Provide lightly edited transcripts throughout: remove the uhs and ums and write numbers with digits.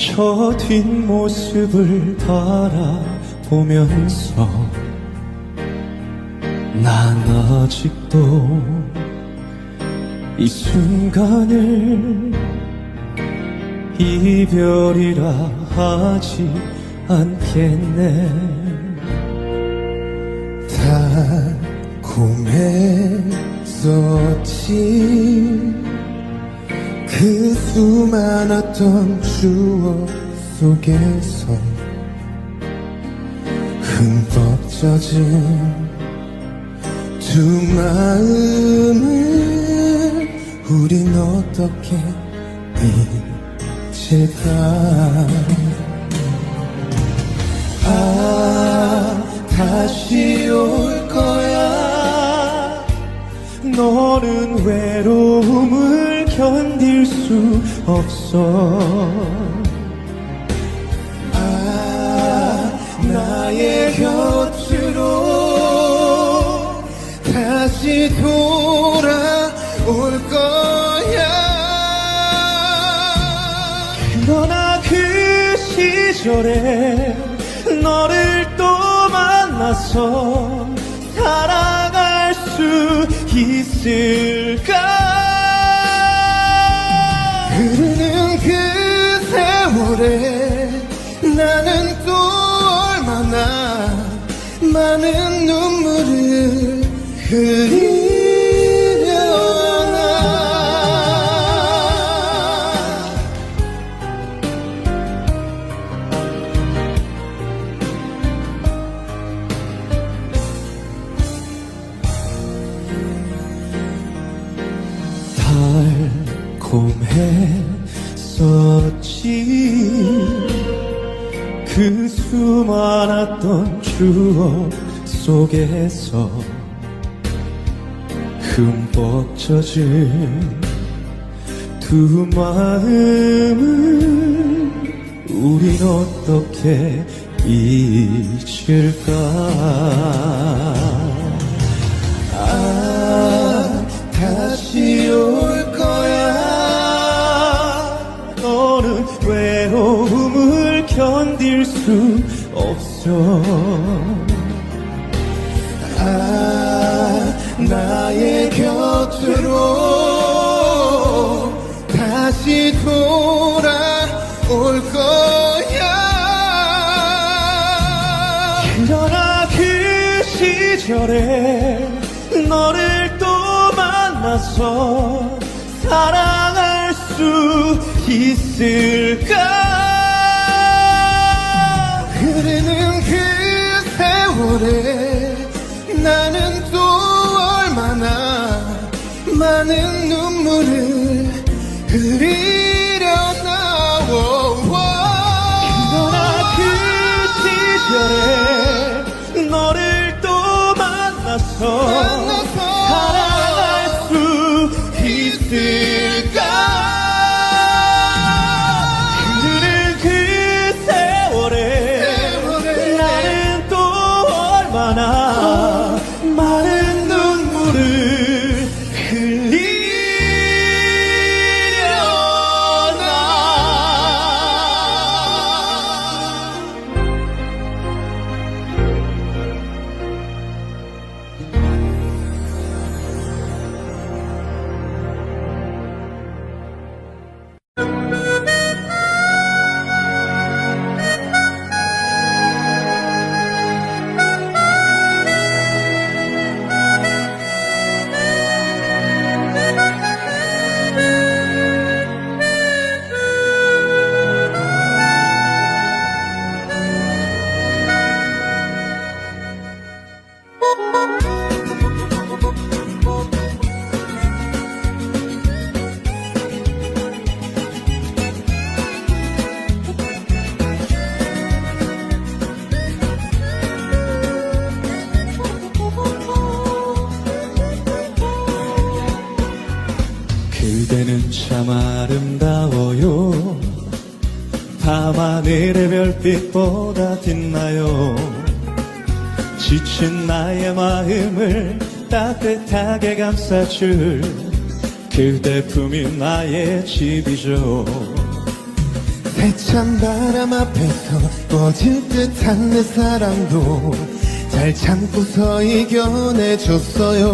저 뒷모습을 바라보면서 난 아직도 이 순간을 이별이라 하지 않겠네. 달콤했었지 그 수많았던 추억 속에서 흠뻑 젖은 두 마음을 우린 어떻게 잊을까. 다시 올 거야. 너는 외로움을 견딜 수 없어. 나의 곁으로 다시 돌아올 거야. 그러나 그 시절에 너를 또 만나서 살아갈 수 있을까. 흐르는 그 세월에 나는 또 얼마나 많은 눈물을 흘리려나. 달콤했었지 그 수많았던 추억 속에서 흠뻑 젖은 두 마음을 우린 어떻게 잊을까. 다시 올 거야. 너는 외로움을 견딜 수 없어. 나의 곁으로 다시 돌아올 거야. 그러나 그 시절에 너를 또 만나서 사랑할 수 있을까. 흐르는 그 세월에 나는 또 얼마나 많은 눈물을 흘리려나. 그러나 그 시절에 너를 또 만나서 살아갈 수 있을까. 흐르는 그 세월에 나는 또 얼마나 많은 눈물을 흘리려나. 그대는 참 아름다워요. 밤하늘의 별빛보다 빛나요. 지친 나의 마음을 따뜻하게 감싸줄 그대 품이 나의 집이죠. 세찬 바람 앞에서 꺼질 듯한 내 사랑도 잘 참고서 이겨내줬어요.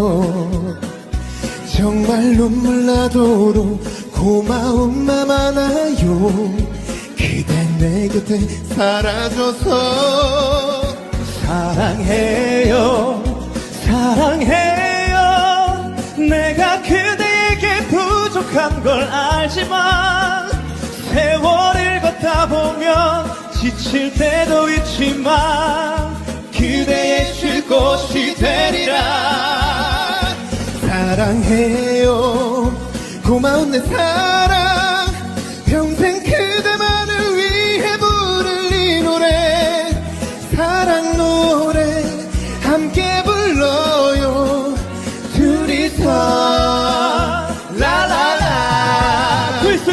정말 눈물 나도록 고마운 맘 하나요. 그대 내 곁에 사라져서 사랑해요 사랑해요 내가 그대에게 부족한 걸 알지만 세월을 걷다 보면 지칠 때도 있지만 그대의 쉴 곳이 되리라. 사랑해요 고마운 내 사랑 평생 그대만을 위해 부를 이 노래 사랑 노래 함께 불러요 둘이서 라라라 트위스트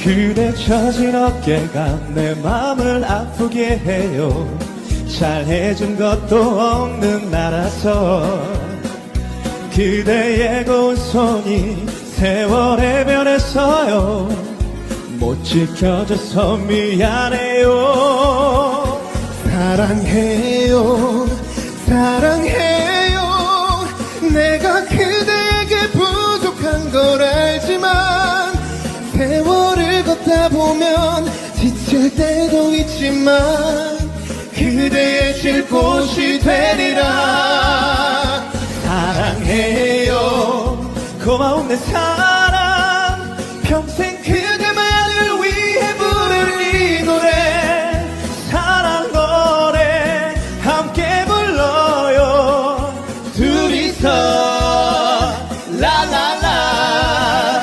그대 처진 어깨가 내 맘을 아프게 해요. 잘해준 것도 없는 나라서 그대의 고운 손이 세월에 변했어요. 못 지켜줘서 미안해요. 사랑해요 사랑해요 내가 그대에게 부족한 걸 알지만 세월을 걷다 보면 지칠 때도 있지만 그대의 쉴 곳이 되리라. 사랑해요 고마운 내 사랑 평생 그대만을 위해 부를 이 노래 사랑 노래 함께 불러요 둘이서 라라라.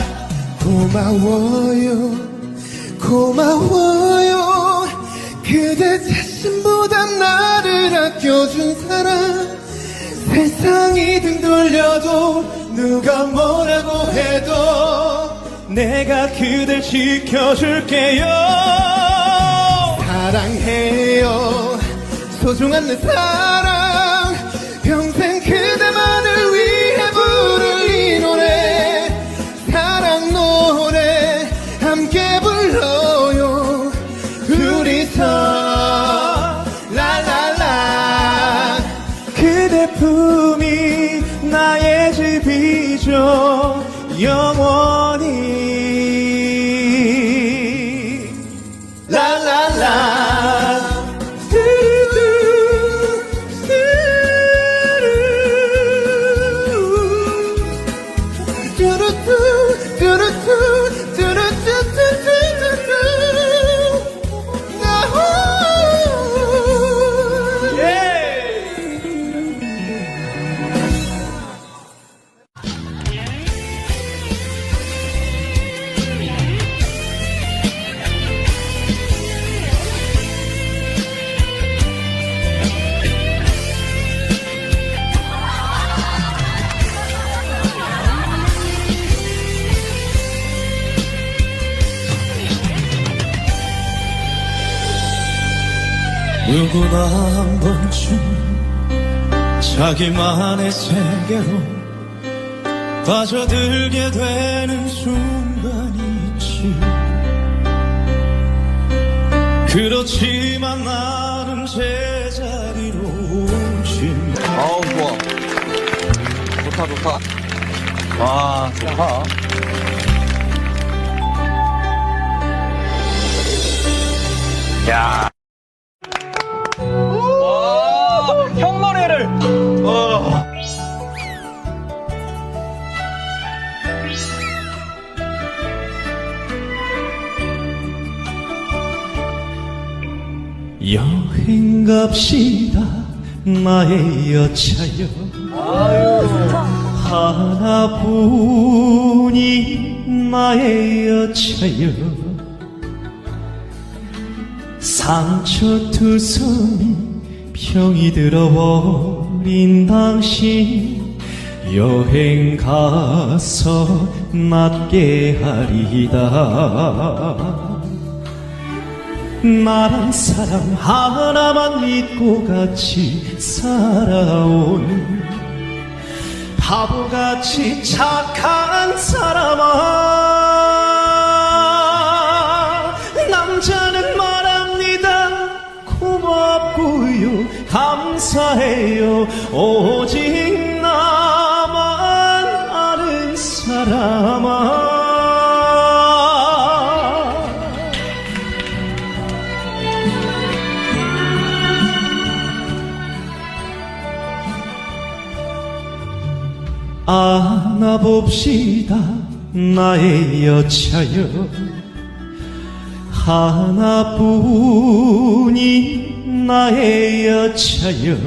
고마워요 고마워요 그대 자신보다 나를 아껴준 사람 세상이 등 돌려도 누가 뭐라고 해도 내가 그댈 지켜줄게요. 사랑해요 소중한 내 사랑 평생 그대만을 위해 부를 이 노래 사랑 노래 함께 불러요 둘이서 라라라. 그대 품이 나의 집이죠 영원히 라라라. 누구나 한 번쯤 자기만의 세계로 빠져들게 되는 순간이 있지. 그렇지만 나는 제자리로 오지. 아우 좋아 좋다 좋다 와 좋다 야 와, 형 노래를 여행 갑시다 나의 여차여 하나뿐인 나의 여차여 상처투성이 병이 들어버린 당신 여행 가서 맞게 하리다. 나란 사람 하나만 믿고 같이 살아온 바보같이 착한 사람아, 남자는 말합니다. 고맙고요, 감사해요. 오직 나만 아는 사람아. 안아봅시다 나의 여차여, 하나뿐인 나의 여차여.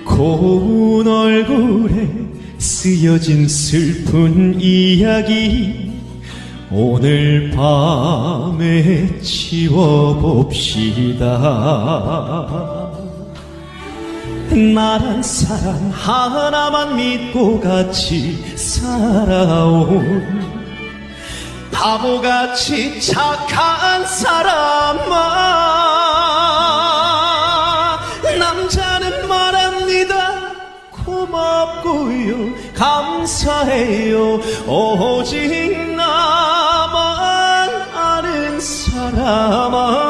고운 얼굴에 쓰여진 슬픈 이야기 오늘 밤에 지워봅시다. 나란 사람 하나만 믿고 같이 살아온 바보같이 착한 사람아, 남자는 말합니다. 고맙고요, 감사해요. 오직 나만 아는 사람아,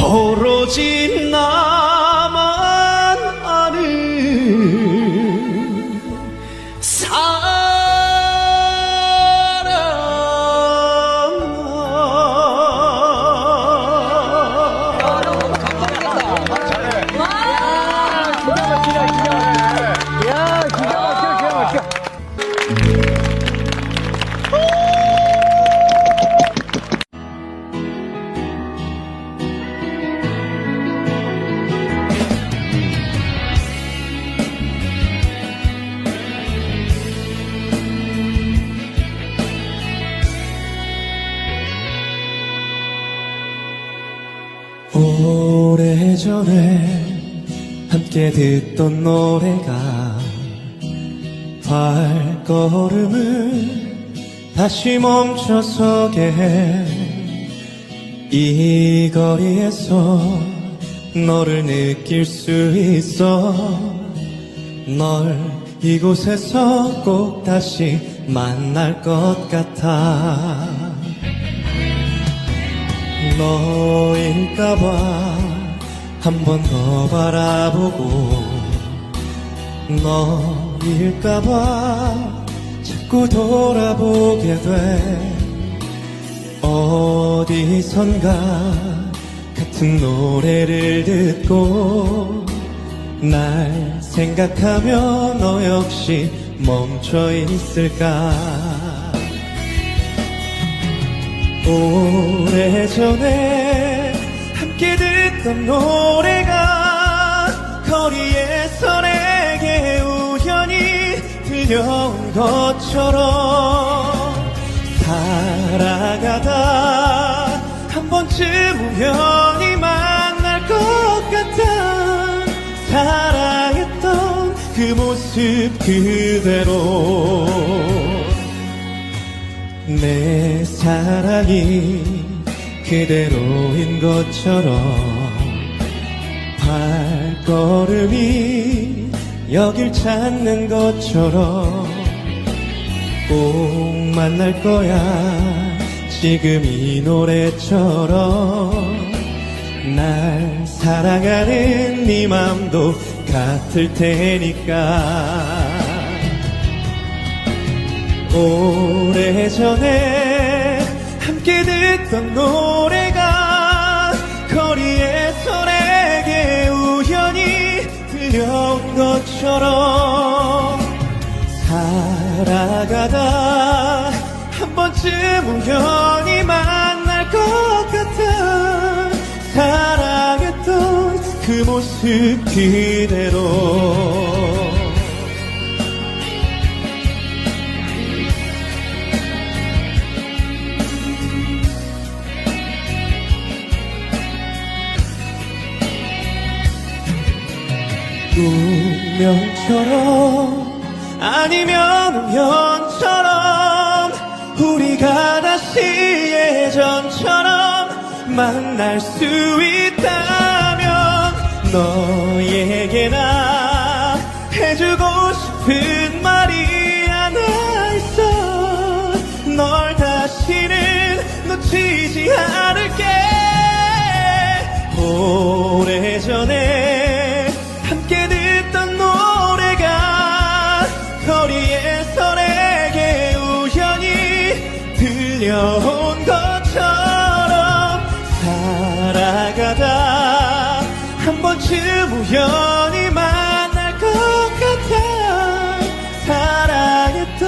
오로지 나만 아는 사람아. 오래전에 함께 듣던 노래가 발걸음을 다시 멈춰서게 해. 이 거리에서 너를 느낄 수 있어. 널 이곳에서 꼭 다시 만날 것 같아. 너일까봐 한 번 더 바라보고, 너일까봐 자꾸 돌아보게 돼. 어디선가 같은 노래를 듣고 날 생각하며 너 역시 멈춰 있을까. 오래전에 함께 듣던 노래가 거리에서 내게 우연히 들려온 것처럼, 살아가다 한 번쯤 우연히 만날 것 같아. 사랑했던 그 모습 그대로 내 사랑이 그대로인 것처럼, 발걸음이 여길 찾는 것처럼 꼭 만날 거야. 지금 이 노래처럼 날 사랑하는 네 맘도 같을 테니까. 오래전에 함께 듣던 노래가 거리에서 내게 우연히 들려온 것처럼, 살아가다 한 번쯤 우연히 만날 것 같아. 사랑했던 그 모습 그대로 운명처럼 아니면 우연처럼 우리가 다시 예전처럼 만날 수 있다면 너에게 나 해주고 싶은 말이 하나 있어. 널 다시는 놓치지 않을게. 오래전에 함께 듣던 노래가 거리에서 내게 우연히 들려온 것처럼 살아가다 한 번쯤 우연히 만날 것 같아. 사랑했던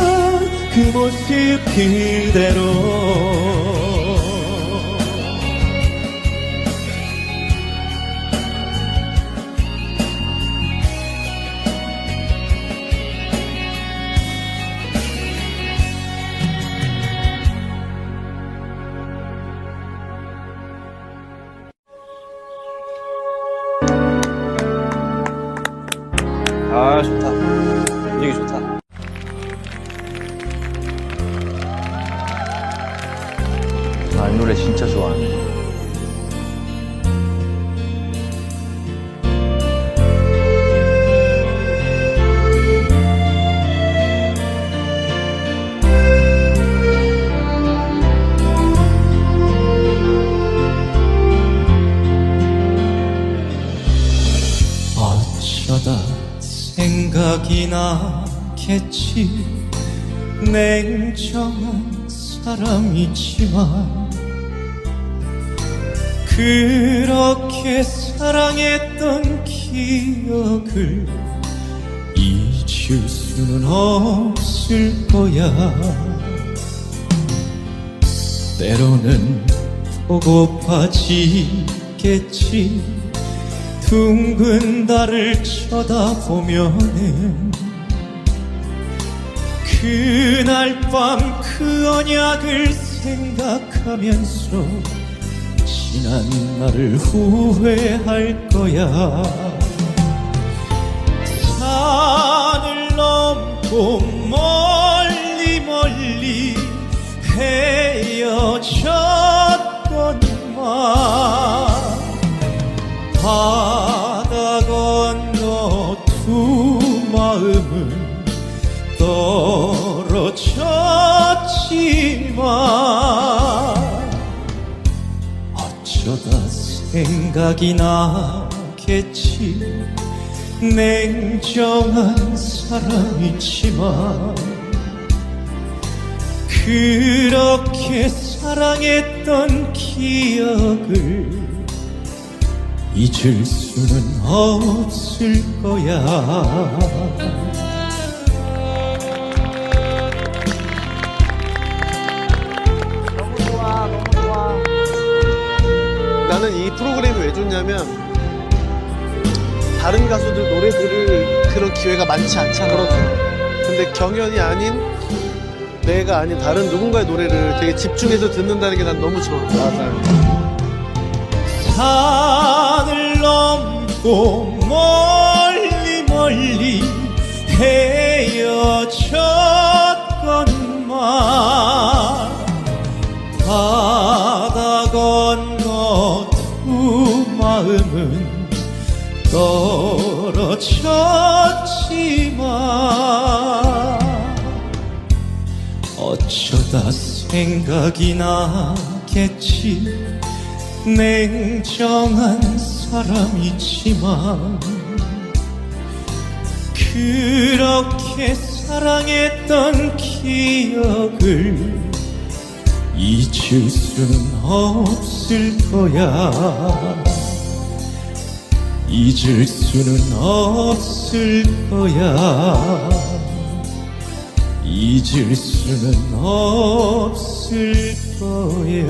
그 모습 그대로. 아, 좋다. 분위기 좋다. 아, 이 노래 진짜 좋아하네. 어쩌다 생각이 나겠지. 냉정한 사람이지만 그렇게 사랑했던 기억을 잊을 수는 없을 거야. 때로는 보고파지겠지. 둥근 달을 쳐다보면은 그날 밤 그 언약을 생각하면서 지난 날을 후회할 거야. 산을 넘고 멀리 멀리 헤어졌건만 바다 건너 두 마음은 떨어졌지만 어쩌다 생각이 나겠지. 냉정한 사람이지만 그렇게 사랑했던 기억을 잊을 수는 없을 거야. 나는 이 프로그램이 왜 좋냐면 다른 가수들 노래 들을 그런 기회가 많지 않잖아. 근데 경연이 아닌 내가 아닌 다른 누군가의 노래를 되게 집중해서 듣는다는 게 난 너무 좋아. 맞아요. 산을 넘고 멀리 멀리 헤어졌건만 바다 건너 두 마음은 떨어졌지만 어쩌다 생각이 나겠지. 냉정한 사람이지만 그렇게 사랑했던 기억을 잊을 수는 없을 거야. 잊을 수는 없을 거야. 잊을 수는 없을 거야.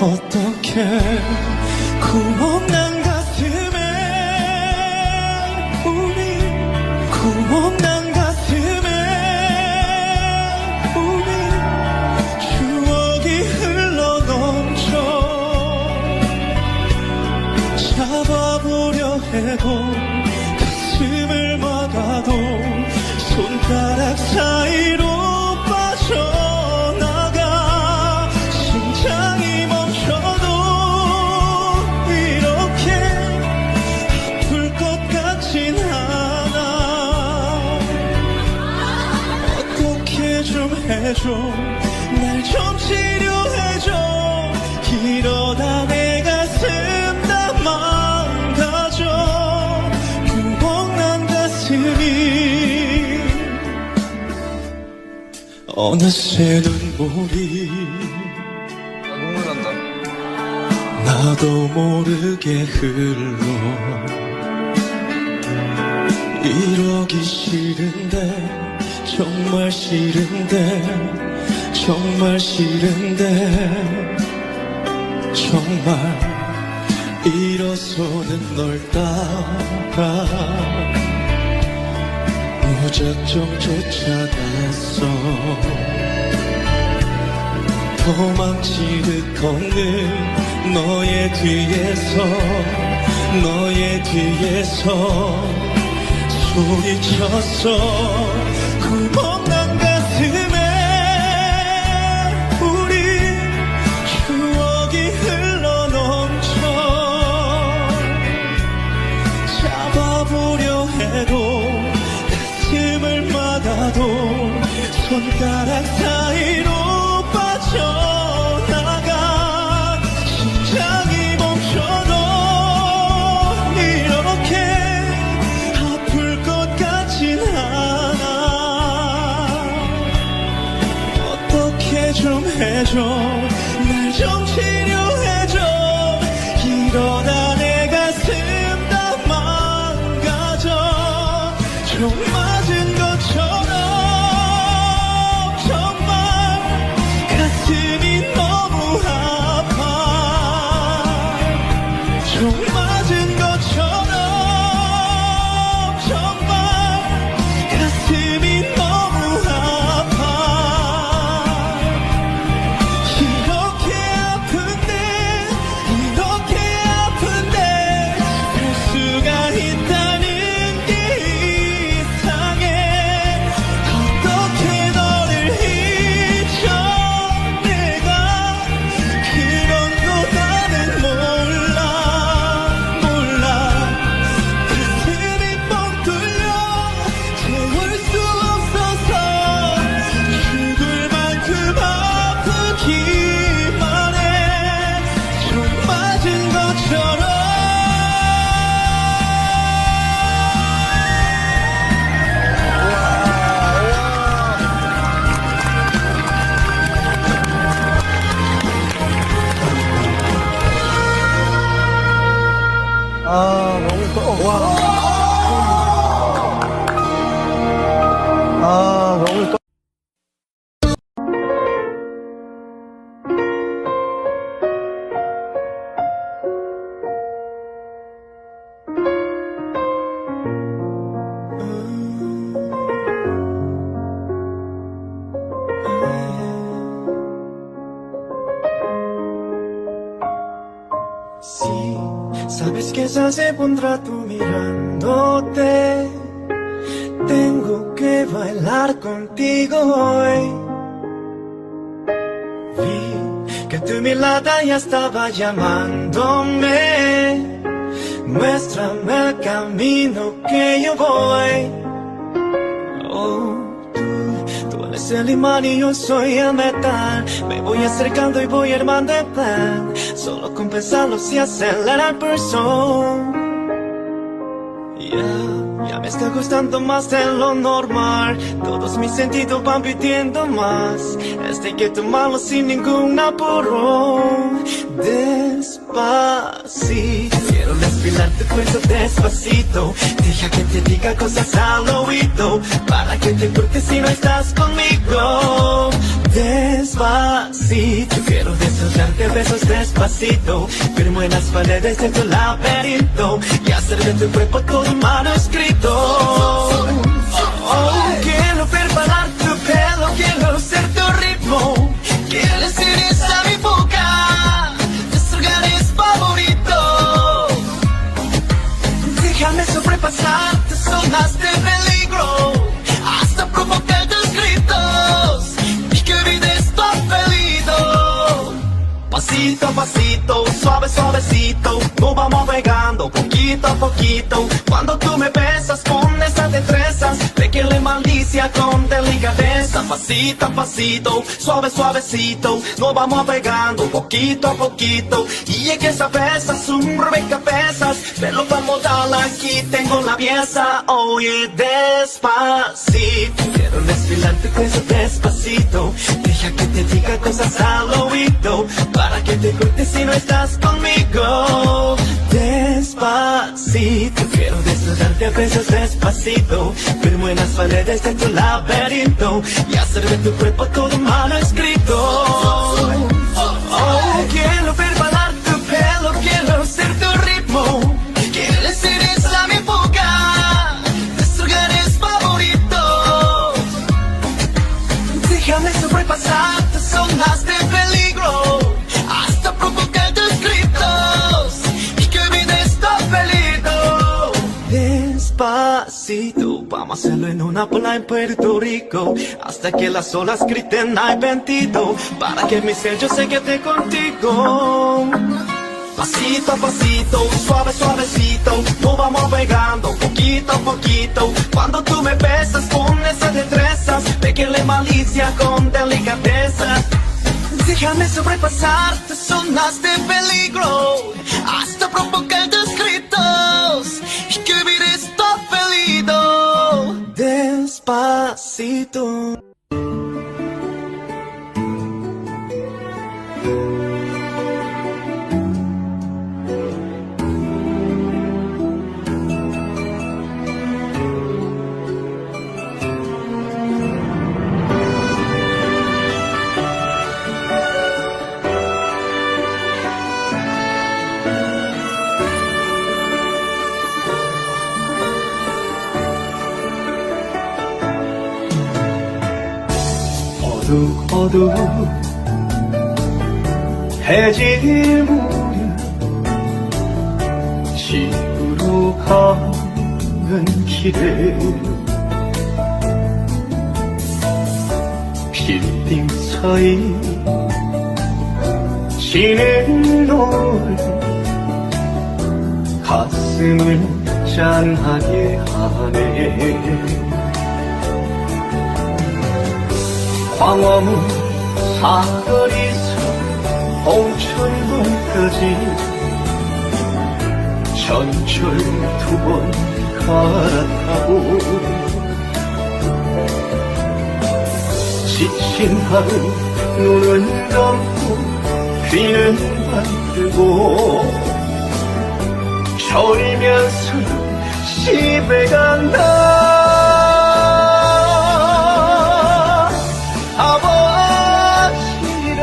어떻게 구멍난 가슴에 우리 구멍난 가슴에 우리 추억이 흘러넘쳐 잡아보려 해도 가슴을 막아도 손가락 사이로 빠져나가 심장이 멈춰도 이렇게 아플 것 같진 않아 어떻게 좀 해줘 날 좀 치료해줘 이러다 내 가슴 다 망가져 구멍난 가슴이 어느새 눈물이 눈물 난다. 나도 모르게 흘러 이러기 싫은데 정말 싫은데 정말 싫은데 정말 일어서는 널 따라 무작정 쫓아갔어 도망치듯 걷는 너의 뒤에서 소리쳤어 구멍난 가슴에 우리 추억이 흘러넘쳐 잡아보려 해도 가슴을 막아도 손가락 사이로 빠져나가 심장이 멈춰도 이렇게 아플 것 같진 않아 어떻게 좀 해줘 날 좀 치료해줘 이러다 내 가슴 다 망가져 좀 맞은 것처럼 정말 가슴이 너무 아파 좀 맞은 것처럼 정말 가슴이 너무 아파 이렇게 아픈데 살 수가 있다는 게 이상해 어떻게 너를 잊어 내가 그런 거 나는 몰라 가슴이 뻥 뚫려 채울 수 없어서 죽을 만큼 아프기만 해좀 맞은 것처럼 아 너무 와. 아 너무 Sí, sabes que esa se pondrá tú mirándote. Tengo que bailar contigo hoy. Vi que tu mirada ya estaba llamándome. Muéstrame el camino que yo voy. Oh, tú eres el imán y yo soy el metal. Me voy acercando y voy armando el plan. Solo con pensarlo se acelera el pulso. Ya me está gustando más de lo normal. Todos mis sentidos van pidiendo más. Este hay que tomarlo sin ningún apuro. Despacito, quiero respirar tu cuello despacito. Deja que te diga cosas al oído, para que te cortes si no estás conmigo. Despacito, despacito. Quiero desnudarte besos despacito. Firmo en las paredes de tu laberinto y hacer de tu cuerpo todo un manuscrito. Quiero preparar tu pelo, quiero ser tu ritmo. Quieres ir a mi boca, tus lugares favoritos. Déjame sobrepasar tus zonas de peligro hasta provocar tus gritos y que olvides tu apellido. Pasito a pasito, suave suavecito, nos vamos pegando poquito a poquito. Cuando tú me besas con esas destrezas, de que le malicia con delicadeza. Pasito a pasito, suave suavecito, nos vamos pegando poquito a poquito. Y es que esa pesa es un rompecabezas, pero vamos a darle aquí, tengo la pieza. Oye, despacito, quiero desfilar tu cuello despacito. Deja que te diga cosas al oído, para que te cortes si no estás conmigo. Despacito, quiero desnudarte a besos despacito. Firmo en las paredes de tu laberinto y hacer de tu cuerpo todo un manuscrito. Quiero preparar tu pelo, quiero ser tu ritmo. Quieres ir a mi boca, tus lugares favoritos. Déjame sobrepasar tus zonas de peligro hasta provocar tus gritos y que olvides tu apellido. Despacito, vamos a hacerlo en una playa en Puerto Rico hasta que las olas griten ay bendito, para que mi ser yo se quede contigo. Pasito a pasito, suave suavecito, nos vamos pegando poquito a poquito. Cuando tú me besas con esas destrezas, de que le malicia con delicadeza. Déjame sobrepasar tus zonas de peligro hasta provocar tus gritos y que olvides tu apellido. Despacito. 어둑어둑 해질 무렵 집으로 가는 길에 빌딩 사이 지는 노을 가슴을 짠하게 하네. 광화문 사거리에서 홍천동까지 전철 2번 갈아타고 지친 하루 눈은 감고 귀는 만들고 졸이면서 집에 간다. 아버지란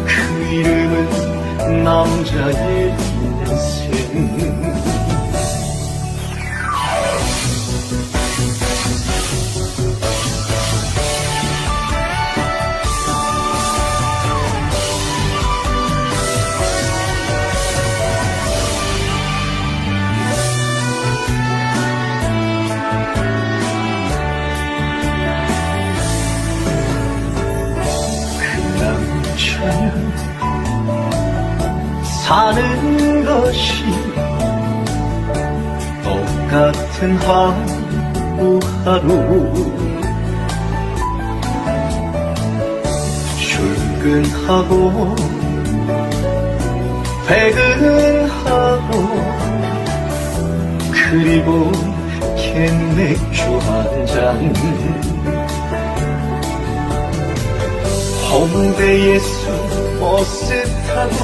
그 이름은 남자의 인생. 사는 것이 똑같은 하루하루 출근하고 퇴근하고 그리고 캔맥주 한 잔 홍대에서 버스 타고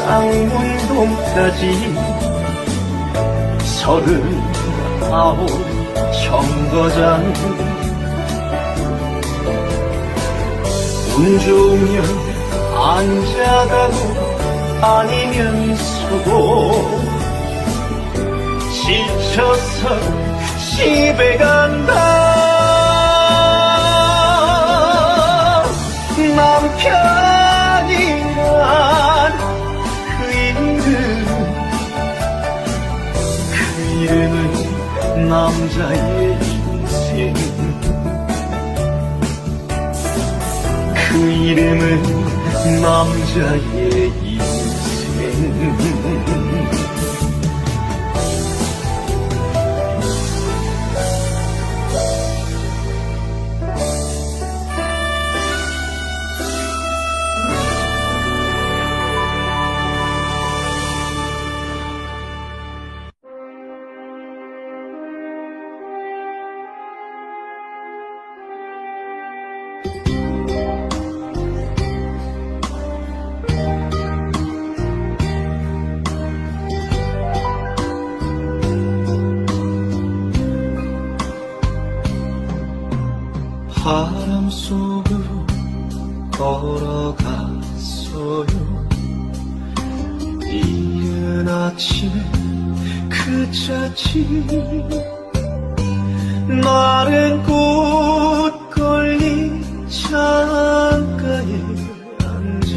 쌍문동까지 39 정거장 운 좋으면 앉아가고 아니면 서고 지쳐서 집에 간다. 남편이란 그 이름은 남자의 인생, 그 이름은 남자의 인생. 바람 속으로 걸어갔어요. 이른 아침에 그 자취 마른 꽃 걸린 창가에 앉아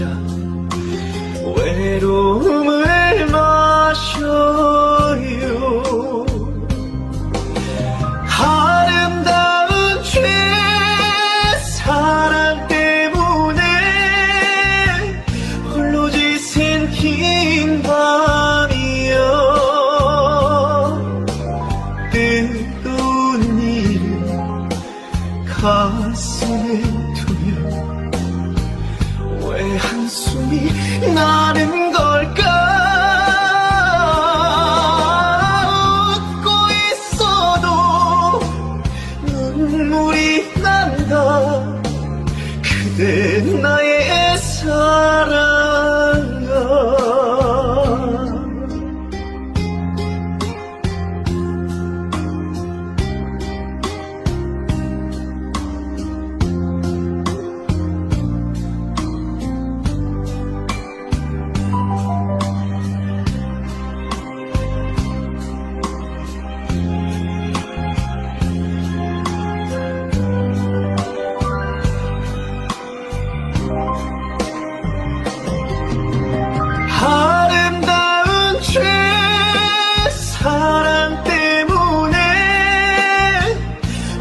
외로움을 마셔요. 아름다운 죄 사랑 때문에 홀로 지샌 긴 밤이여. 뜨거운 이름 가슴에 두면 왜 한숨이 나는 걸까? 웃고 있어도 눈물이 난다. 그대 나의 사랑아. 아름다운 죄 사랑 때문에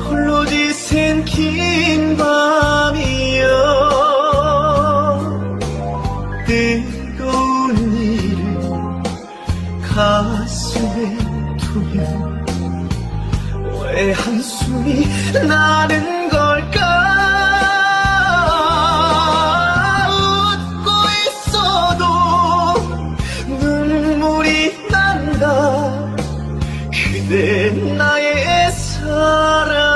홀로 지샌 긴 밤이여. 뜨거운 이름 가슴에 두면 왜 한숨이 나는 걸까? 그대 나의 사랑아.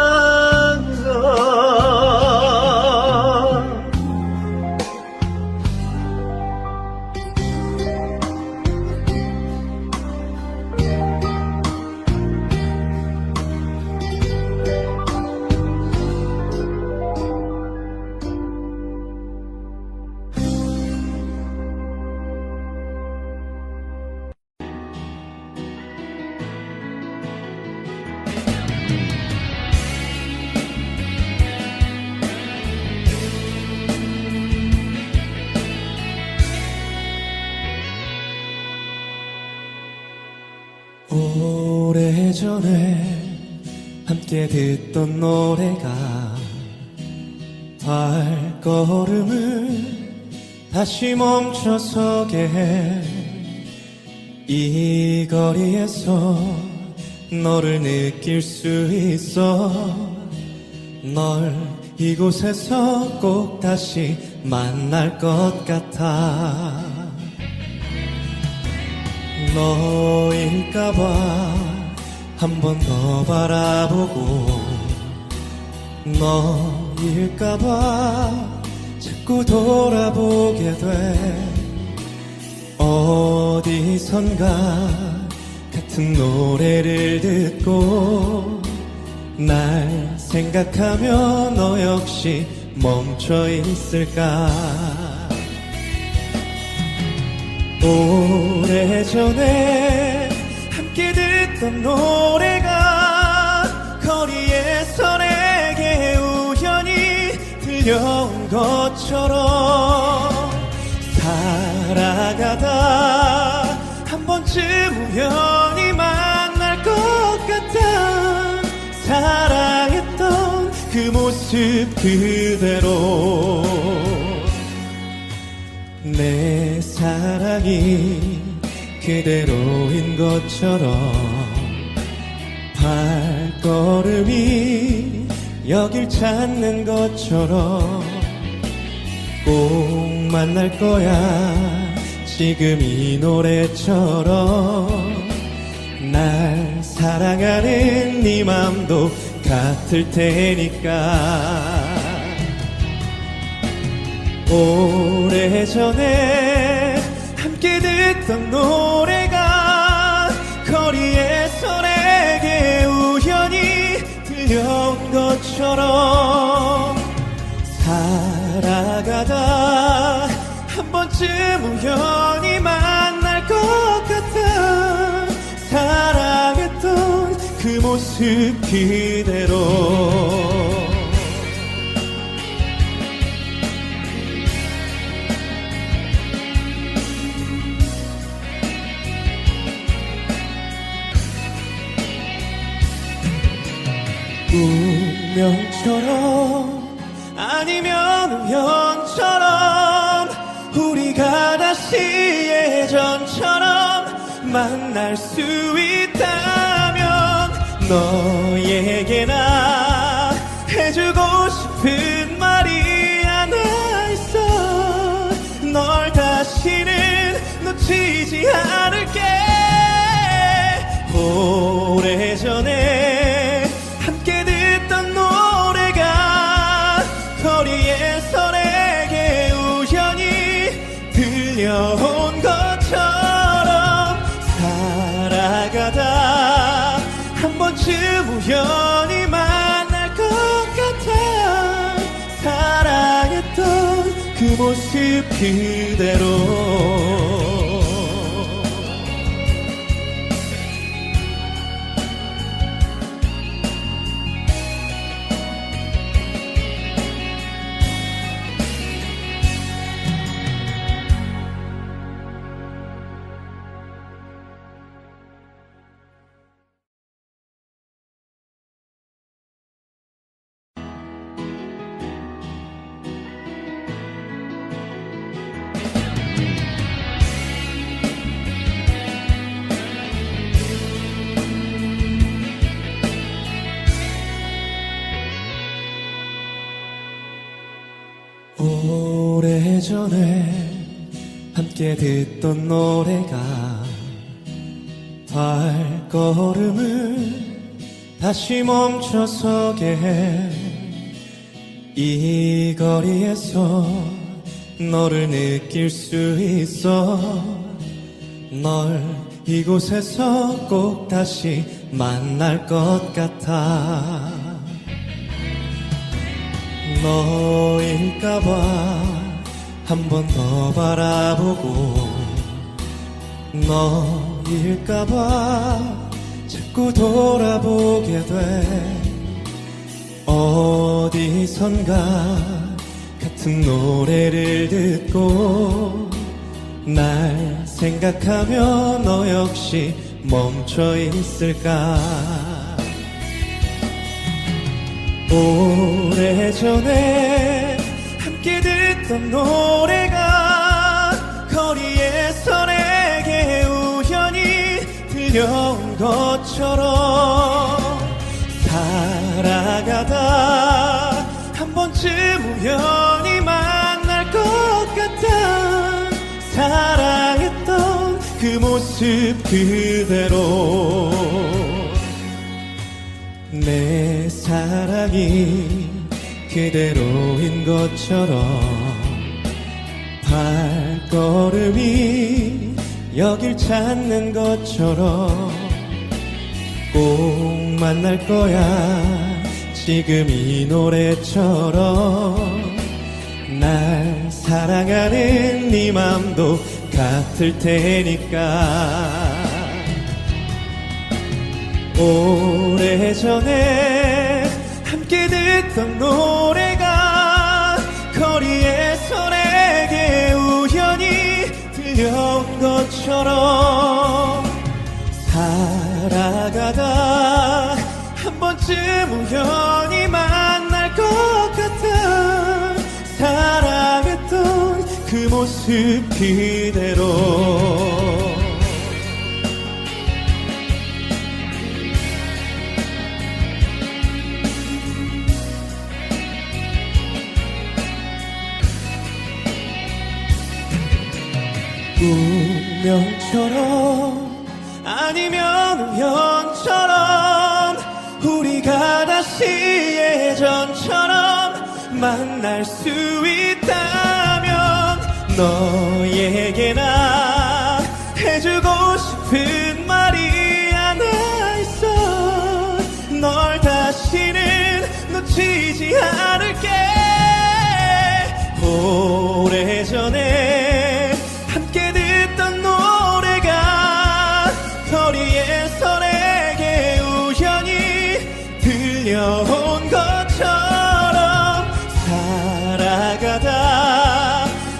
오래전에 함께 듣던 노래가 발걸음을 다시 멈춰서게 해. 이 거리에서 너를 느낄 수 있어. 널 이곳에서 꼭 다시 만날 것 같아. 너일까봐 한 번 더 바라보고, 너일까봐 자꾸 돌아보게 돼. 어디선가 같은 노래를 듣고 날 생각하며 너 역시 멈춰 있을까? 오래전에 함께 듣던 노래가 거리에서 내게 우연히 들려온 것처럼 살아가다 한 번쯤 우연히 만날 것 같아. 사랑했던 그 모습 그대로 내 사랑이 그대로인 것처럼 발걸음이 여길 찾는 것처럼 꼭 만날 거야. 지금 이 노래처럼 날 사랑하는 네 맘도 같을 테니까. 오래전에 함께 듣던 노래가 거리에서 내게 우연히 들려온 것처럼 살아가다 한 번쯤 우연히 만날 것 같아. 사랑했던 그 모습 그대로 운명처럼 아니면 우연처럼 우리가 다시 예전처럼 만날 수 있다면 너에게나 해주고 싶은 말이 하나 있어. 널 다시는 놓치지 않을게. 오래전에 함께 듣던 노래가 거리에서 내게 우연히 들려온 것처럼 살아가다 한 번쯤 우연히 만날 것 같아. 사랑했던 그 모습 그대로 오래전에 함께 듣던 노래가 발걸음을 다시 멈춰서게 해. 이 거리에서 너를 느낄 수 있어. 널 이곳에서 꼭 다시 만날 것 같아. 너일까봐 한 번 더 바라보고 너일까봐 자꾸 돌아보게 돼. 어디선가 같은 노래를 듣고 날 생각하며 너 역시 멈춰 있을까. 오래전에 함께 듣던 노래가 거리에서 내게 우연히 들려온 것처럼 살아가다 한 번쯤 우연히 만날 것 같아. 사랑했던 그 모습 그대로 내 사랑이 그대로인 것처럼 발걸음이 여길 찾는 것처럼 꼭 만날 거야. 지금 이 노래처럼 날 사랑하는 네 맘도 같을 테니까. 오래전에 함께 듣던 노래가 거리에서 내게 우연히 들려온 것처럼 살아가다 한 번쯤 우연히 만날 것 같아. 사랑했던 그 모습 그대로. 운명처럼 아니면 우연처럼 우리가 다시 예전처럼 만날 수 있다면 너에게나 해주고 싶은 말이 하나 있어. 널 다시는 놓치지 않을게. 오래전에 함께 듣던 노래가 거리에서 내게 우연히 들려온 것처럼 살아가다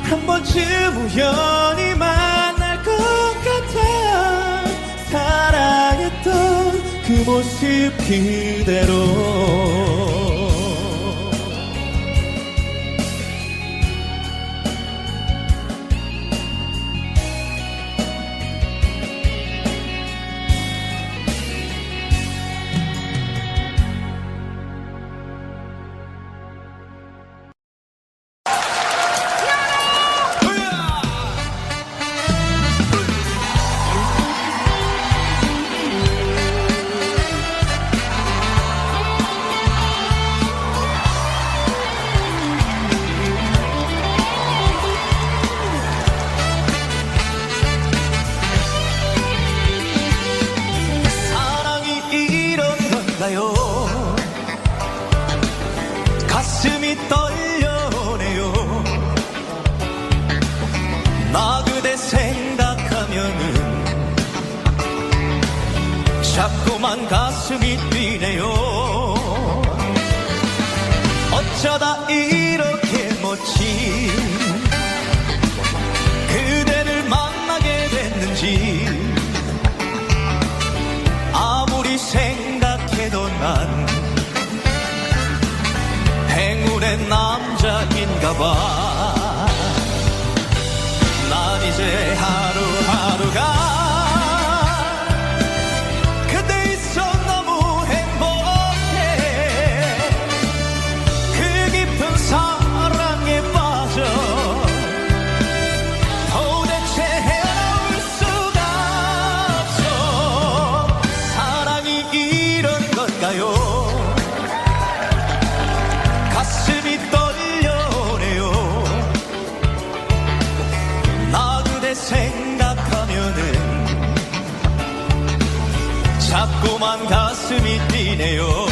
한 번쯤 우연히 만날 것 같아. 사랑했던 그 모습 그대로. 가슴이 떨려오네요. 나 그대 생각하면은 자꾸만 가슴이 뛰네요. 어쩌다 이렇게 멋진 그대를 만나게 됐는지 아무리 생각해도 난 행운의 남자인가봐. 난 이제 하루하루가 그대 있어 너무 행복해. 그 깊은 사랑에 빠져 도대체 헤어나올 수가 없어. 사랑이 이런 건가요? 가슴이 떨려오네요. 나 그대 생각하면은 자꾸만 가슴이 뛰네요.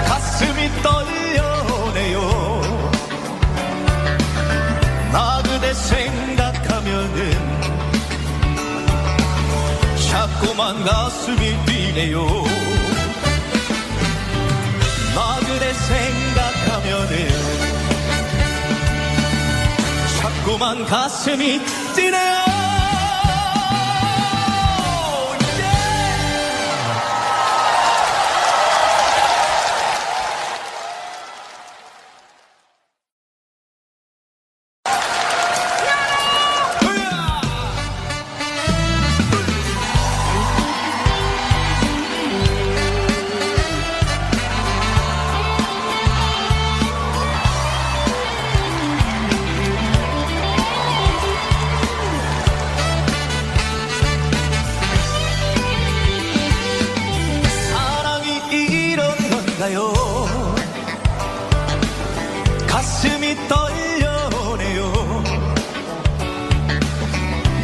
가슴이 떨려오네요. 나 그대 생각하면은 자꾸만 가슴이 뛰네요. 나 그대 생각하면은 자꾸만 가슴이 뛰네요. 걸까요? 가슴이 떨려오네요.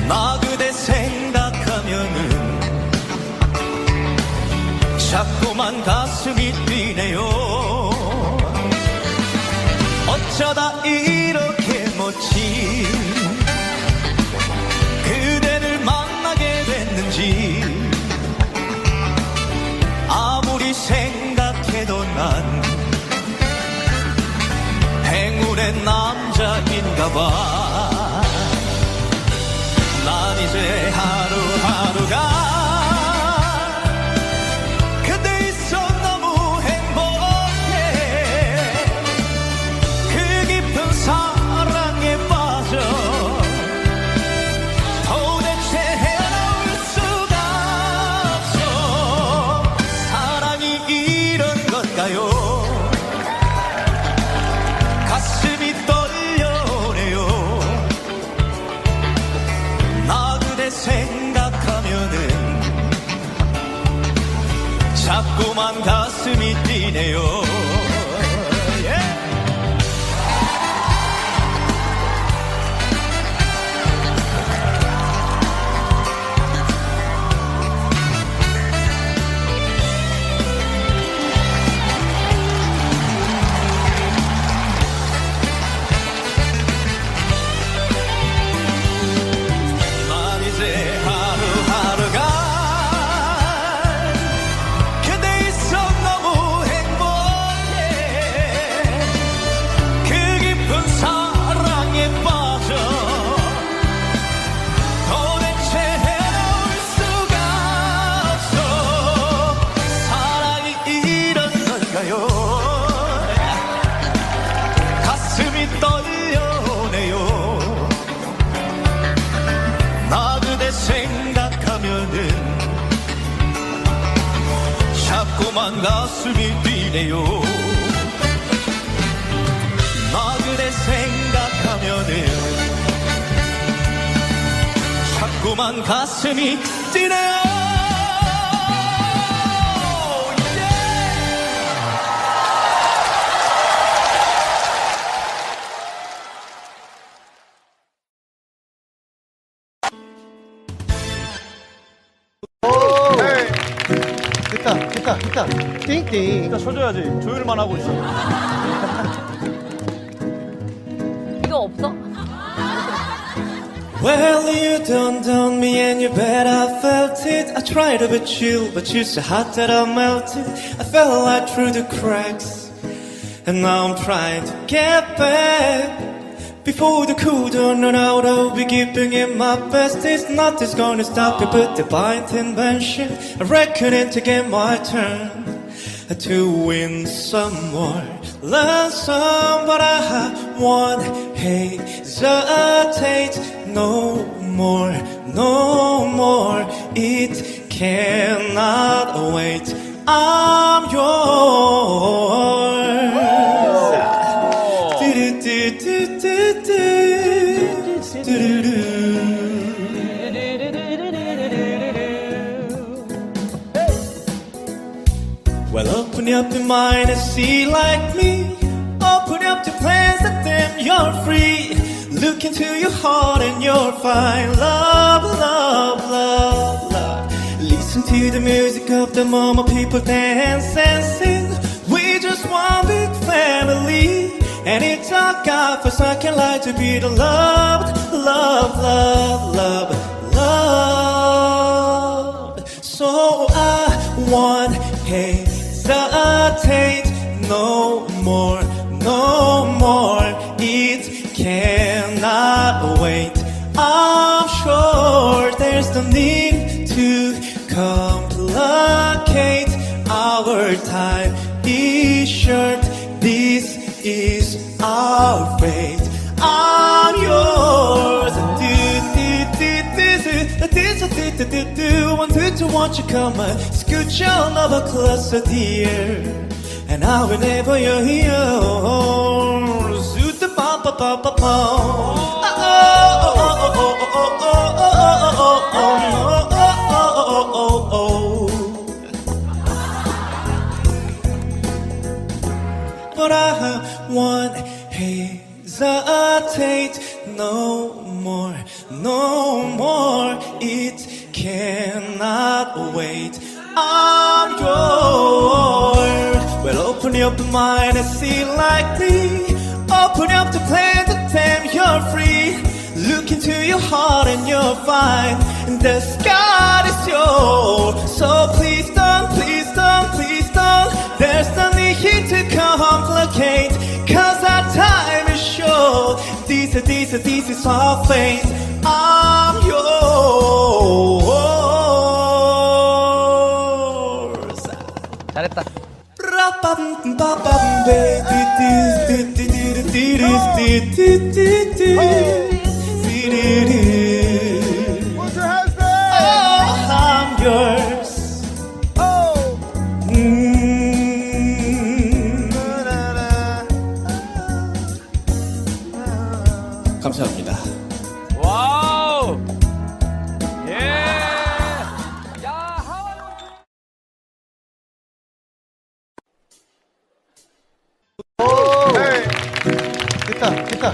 나 그대 생각하면은 자꾸만 가슴이 뛰네요. 어쩌다 이렇게 멋진 그대를 만나게 됐는지 아무리 생각해도 난 행운의 남자인가봐. 난 이제 하루하루가 그대 있어 너무 행복해. 그 깊은 사랑에 빠져 도대체 헤어나올 수가 없어. 사랑이 이런 건가요? 가슴이 떨려오네요. 나 그대 생각하면은 자꾸만 가슴이 뛰네요. 난 이제 하루하루가 그대 있어 너무 행복해. 그 깊은 사랑에 빠져 도대체 헤어나올 수가 없어. 사랑이 이런 걸까요? 가슴이 떨려오네요. 나 그대 생각하면은 자꾸만 가슴이 뛰네요. 나 그대 생각하면은 자꾸만 가슴이 뛰네요. 됐다. 띵띵. 진짜 쳐줘야지. 조율만 하고 있어. 이거 없어? Well, you done me and you bet I felt it. I tried to be chill, but you're so hot that I melted. I fell right through the cracks, and now I'm trying to get back. Before the cool don't run out, I'll be giving it my best. It's nothing's gonna stop it but divine invention. I reckon to get my turn to win some more, learn some, but I won't hesitate no more, no more. It cannot wait. I'm yours. Well, open up your mind and see like me. Open up your plans that then you're free. Look into your heart and you'll find love, love, love, love. Listen to the music of the moment, people dance and sing. We just one big family, and it's our God for second life to be the loved, love, love, love, love. So I won't hesitate no more, no more. It cannot wait. I'm sure there's no need to complicate. Our time is short. This is our fate. I'm yours. Won't you come and scoot your lover closer, dear? And I will never you're yours. Zoot the ba ba ba ba ba. but I won't hesitate no more, no more. It cannot wait. I'm yours. Well, open up your mind and see like me. Open up the plan to damn you're free. Look into your heart and you'll find the sky is yours. So please don't, please don't, please don't. There's no need to complicate, cause our time is short. This is our fate. I'm yours. 잘했다. What's your husband? I'm yours. 감사합니다. 와우. 예. 야, 하와이.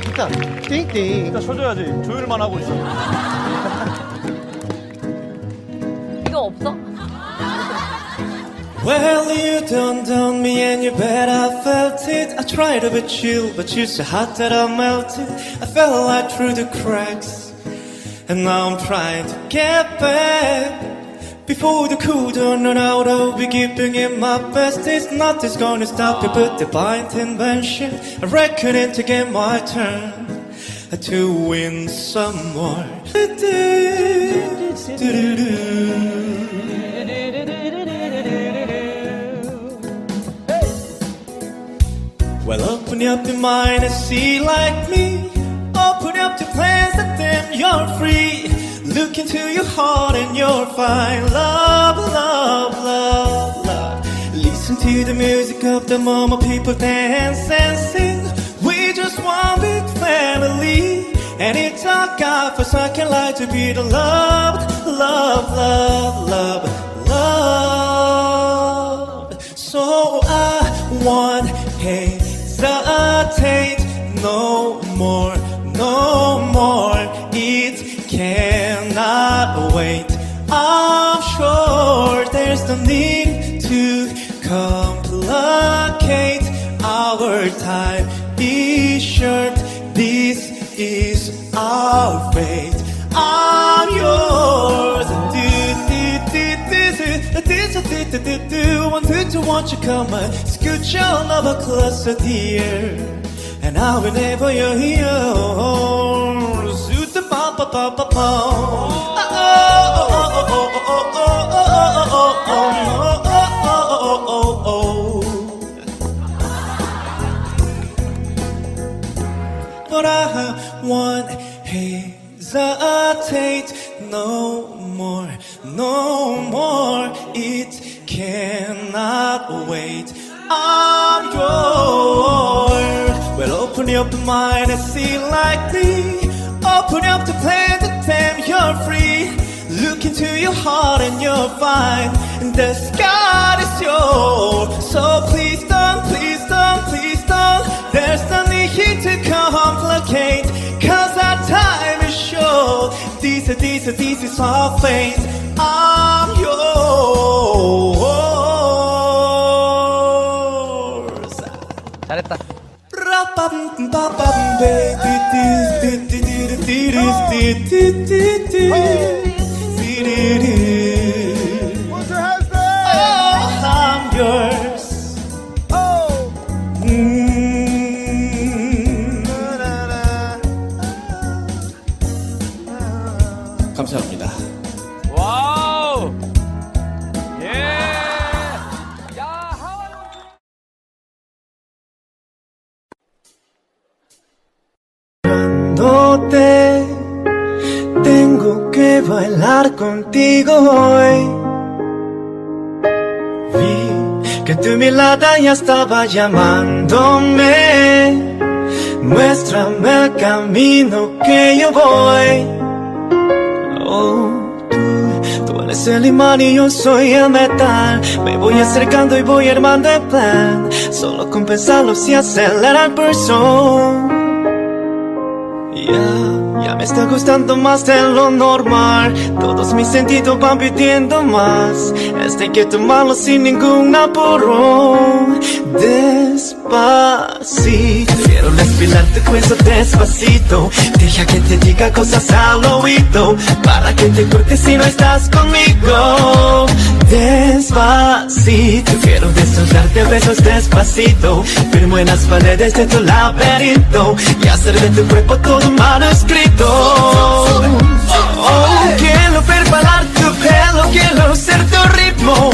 됐다. 띵띵. 진짜 쳐줘야지. 조율만 하고 있어. 이거 없어? Well, you done me and you bet I felt it. I tried to be chill, but you're so hot that I melted. I fell right through the cracks, and now I'm trying to get back. Before the cool down run out, I'll be giving it my best. It's nothing's gonna stop it but divine intervention. I reckon it to get my turn to win some more. Well, open up your mind and see like me. Open up your plans and then you're free. Look into your heart and you'll find love, love, love, love. Listen to the music of the moment, people dance and sing. We just one big family, and it's our God for second life to be the love, love, love, love, love. So I won't hesitate no more, no more. It cannot wait. I'm sure there's no need to complicate. Our time is short. This is our fate. I'm yours. Want you come and scoot your lover closer, dear, and I will never you're yours. But I won't hesitate no more, no more. It cannot wait. I'm yours. Well, open up your mind and see like me. Open up the plan to damn you're free. Look into your heart and you'll find the sky is yours. So please don't, please don't, please don't. There's no need to complicate, cause our time is short. This is our fate. I'm yours. 잘했다. What's your husband? I'm yours. 감사합니다. 와우. 예. 야, 하와이. Te tengo que bailar contigo hoy. Vi que tu mirada ya estaba llamándome. Muéstrame el camino que yo voy. Oh, tú eres el imán y yo soy el metal. Me voy acercando y voy armando el plan. Solo con pensarlo se acelera el pulso. Ya me está gustando más de lo normal. Todos mis sentidos van pidiendo más. Este hay que tomarlo sin ningún apuro. Despacito, quiero respirar tu cuello despacito. Deja que te diga cosas al oído, para que te cortes si no estás conmigo. Despacito, quiero desoltarte besos despacito. Firmo en las paredes de tu laberinto y hacer de tu cuerpo todo un manuscrito. Quiero ver bailar tu pelo, quiero ser tu ritmo.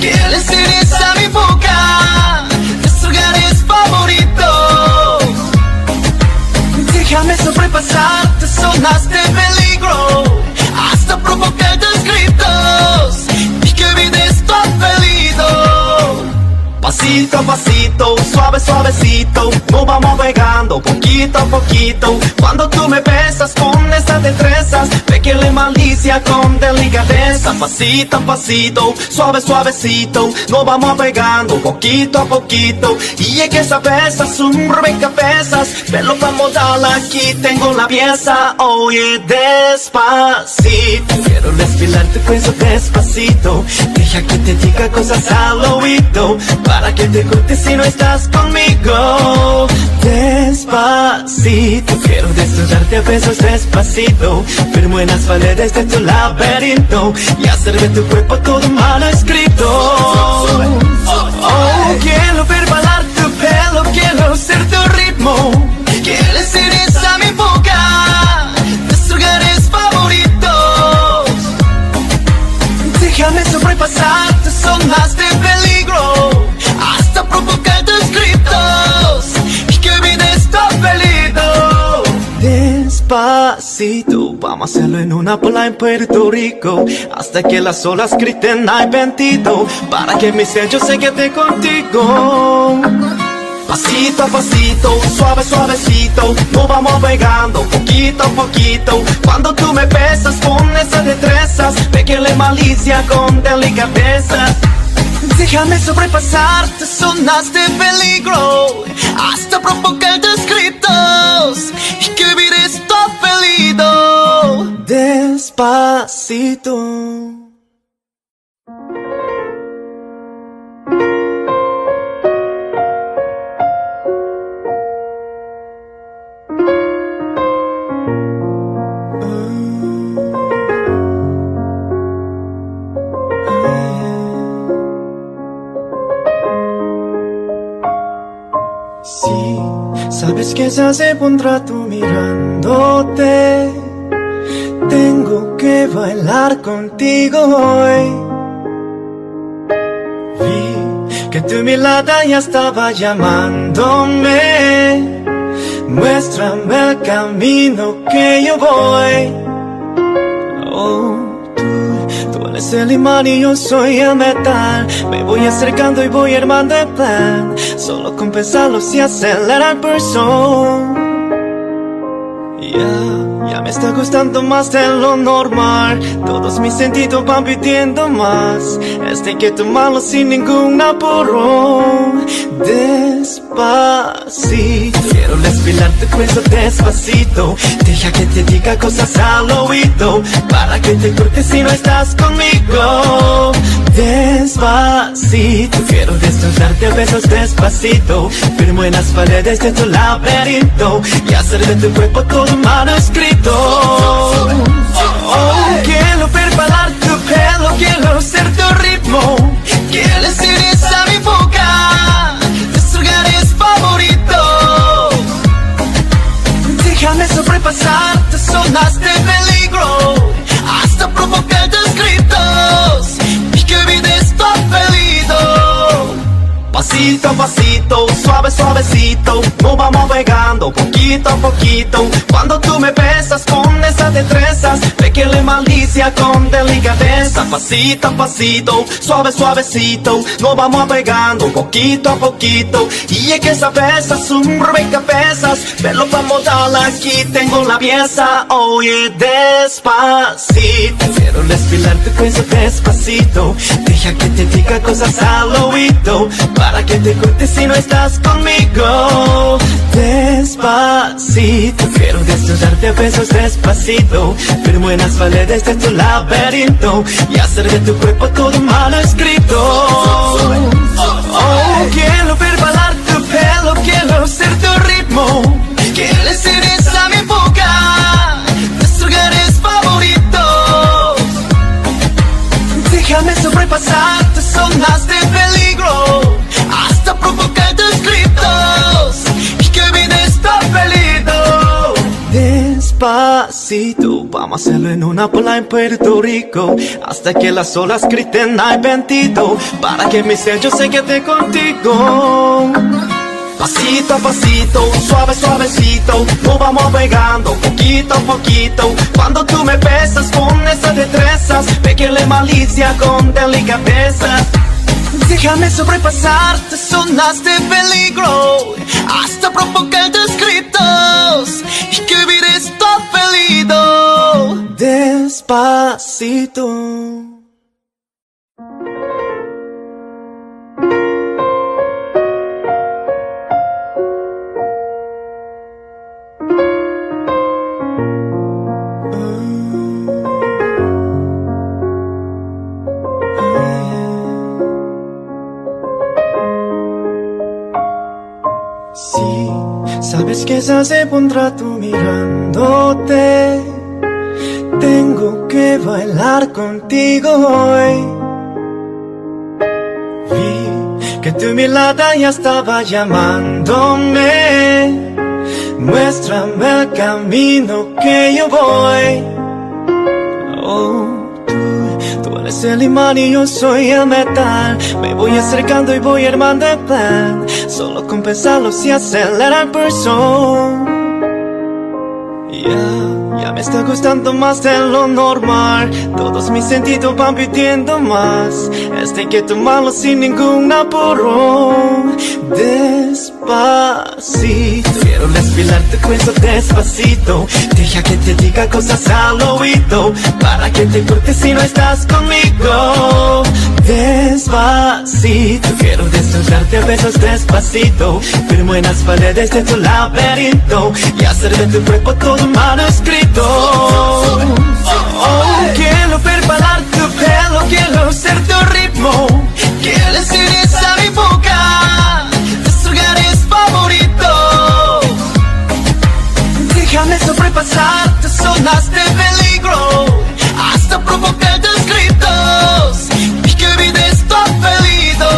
Quiero ser esa mi boca, tus lugares favoritos. Déjame sobrepasar tus zonas de peligro, hasta provocar tus gritos y que vives tu apellido. Pasito a pasito, suave suavecito, nos vamos pegando poquito a poquito. Cuando tú me besas con esas destrezas, ve que le malicia con delicadeza. Pasito a pasito, suave suavecito, nos vamos pegando poquito a poquito. Y es que esa besa es un rompecabezas, pero para modarla aquí tengo la pieza. Oye, despacito, quiero respirar tu cuello despacito. Deja que te diga cosas al oído, para que te cortes si no estás conmigo. Despacito, quiero destrozarte a besos despacito. Firmo en las paredes de tu laberinto y hacer de tu cuerpo todo un manuscrito. Quiero ver bailar tu pelo, quiero ser tu ritmo. Quiero ser esa mi boca, tus lugares favoritos. Déjame sobrepasar tus zonas de peligro, hasta provocar tus gritos y que vives tu apellido. Despacito, vamos a hacerlo en una pola en Puerto Rico, hasta que las olas griten ay bendito, para que mi sello se quede contigo. Pasito a pasito, suave suavecito, nos vamos pegando poquito a poquito. Cuando tú me besas con esas destrezas, ve que le malicia con delicadeza. Déjame sobrepasar tus zonas de peligro, hasta provocar tus gritos y que vives tu apellido. Despacito. Sí, sabes que ya hace un rato mirándote. Tengo que bailar contigo hoy. Vi que tu mirada ya estaba llamándome. Muéstrame el camino que yo voy. Tú eres el imán y yo soy el metal. Me voy acercando y voy armando el plan. Solo con pensarlo se acelera el pulso. Ya me está gustando más de lo normal. Todos mis sentidos van pidiendo más. Este hay que tomarlo sin ningún apuro. Despacito, quiero respirar tu cuello despacito. Deja que te diga cosas al oído, para que te cortes si no estás conmigo. Despacito, quiero destrozarte a besos despacito. Firmo en las paredes de tu laberinto y hacer de tu cuerpo todo un manuscrito. Quiero ver bailar tu pelo, quiero ser tu ritmo. Quiero ser esa mi boca, tus lugares favoritos. Déjame sobrepasar tus zonas de peligro, hasta provocar tus gritos y que vives tu apellido. Pasito Pasito a pasito, suave suavecito, nos vamos pegando poquito a poquito. Cuando tú me besas con esas destrezas, ve que le malicia con delicadeza. Pasito a pasito, suave suavecito, nos vamos pegando poquito a poquito. Y es que esa besa es un rompecabezas, pero vamos a darle aquí, tengo la pieza. Oye, despacito, quiero respirar tu cuello despacito. Deja que te diga cosas al oído, para que te cortes si no estás conmigo. Despacito, quiero desnudarte a besos despacito. Firmo en las paredes de tu laberinto y hacer de tu cuerpo todo mal escrito. Oh, quiero ver bailar tu pelo, quiero ser tu ritmo. Quieres ser esa mi boca, tus lugares favoritos. Déjame sobrepasar tus zonas de peligro, hasta provocar tus gritos y que olvides tu apellido. Despacito, vamos a hacerlo en una pola en Puerto Rico, hasta que las olas griten ay bendito, para que mi sello se quede contigo. Pasito a pasito, suave suavecito, nos vamos pegando poquito a poquito. Cuando tú me besas con esas destrezas, ve que le malicia con delicadeza. Déjame sobrepasar tus zonas de peligro, hasta provocar tus gritos y que olvides tu apellido. Despacito. Sí, sabes que esa se pondrá tú mirándote. Tengo que bailar contigo hoy. Vi que tu mirada ya estaba llamándome. Muéstrame el camino que yo voy. Oh, tú eres el imán y yo soy el metal. Me voy acercando y voy armando el plan, solo con pensarlo si acelera el pulso. Ya me está gustando más de lo normal. Todos mis sentidos van pidiendo más. Este que tomarlo sin ningún apuro. Despacito, quiero respirar tu cuello despacito. Deja que te diga cosas al oído, para que te cortes si no estás conmigo. Despacito, quiero desnudarte a besos despacito. Firmo en las paredes de tu laberinto y hacer de tu cuerpo todo manuscrito. Oh, quiero ver bailar tu pelo, quiero ser tu ritmo. Quieres ser esa mi boca, tus lugares favoritos. Déjame sobrepasar tus zonas de peligro, hasta provocar tus gritos y que olvides tu apellido.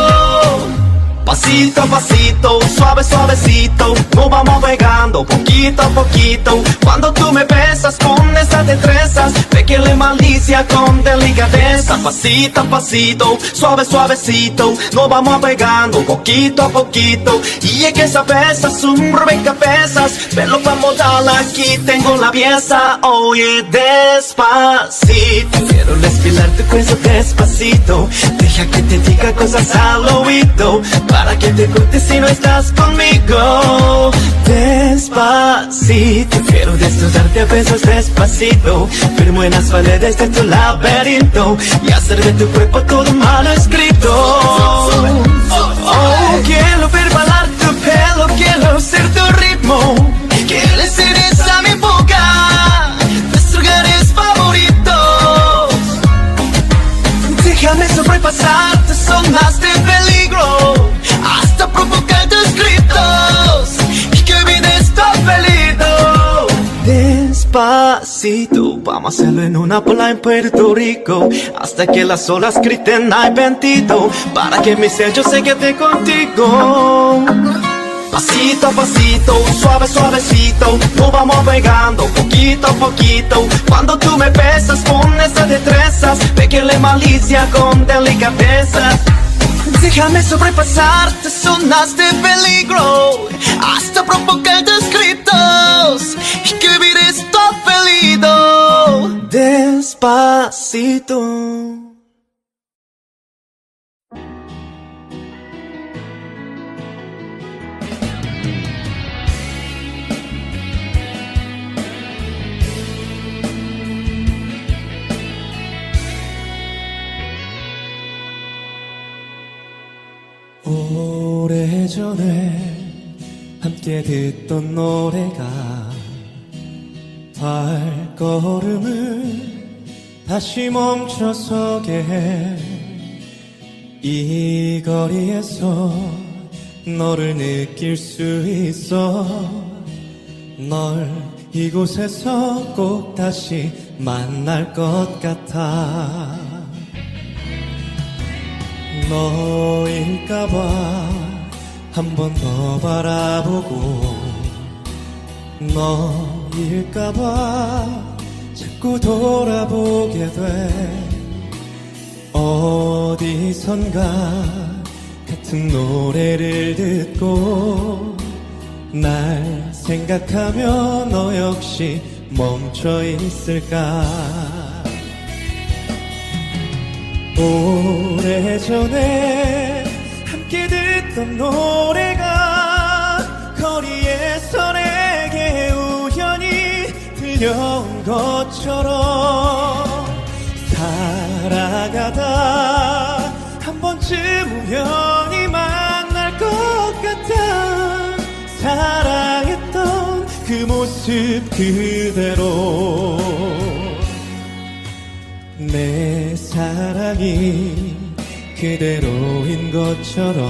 Pasito a pasito, suave suavecito, nos vamos pegando poquito a poquito. Cuando tú me besas con esas destrezas, ve que le malicia con delicadeza. Pasito a pasito, suave suavecito, nos vamos pegando poquito a poquito. Y es que esa besa es un rompecabezas, pero vamos a darle aquí, tengo la pieza. Oye, despacito, quiero respirar tu cuello despacito. Deja que te diga cosas al oído, para que te cortes si no estás conmigo. Despacito, quiero desnudarte a besos despacito. Firmo en las paredes de tu laberinto y hacer de tu cuerpo todo mal escrito. Oh, quiero ver bailar tu pelo, quiero ser tu ritmo. Quieres ser esa mi boca, tus lugares favoritos. Déjame sobrepasar tus zonas de peligro, hasta provocar tus gritos y que olvides tu apellido. Despacito, vamos a hacerlo en una pola en Puerto Rico, hasta que las olas griten ay bendito, para que mi sello se quede contigo. Pasito a pasito, suave suavecito, nos vamos pegando poquito a poquito. Cuando tú me besas con esas destrezas, ve que le malicia con delicadeza. Déjame sobrepasarte, sonaste peligro. Hasta provocarte scriptos y que vivir esto felido. Despacito. 오래전에 함께 듣던 노래가 발걸음을 다시 멈춰서게 해. 이 거리에서 너를 느낄 수 있어. 널 이곳에서 꼭 다시 만날 것 같아. 너일까봐 한 번 더 바라보고, 너일까봐 자꾸 돌아보게 돼. 어디선가 같은 노래를 듣고 날 생각하며 너 역시 멈춰 있을까. 오래전에 함께 듣던 노래가 거리에서 내게 우연히 들려온 것처럼 살아가다 한 번쯤 우연히 만날 것 같아. 사랑했던 그 모습 그대로 내 사랑이 그대로인 것처럼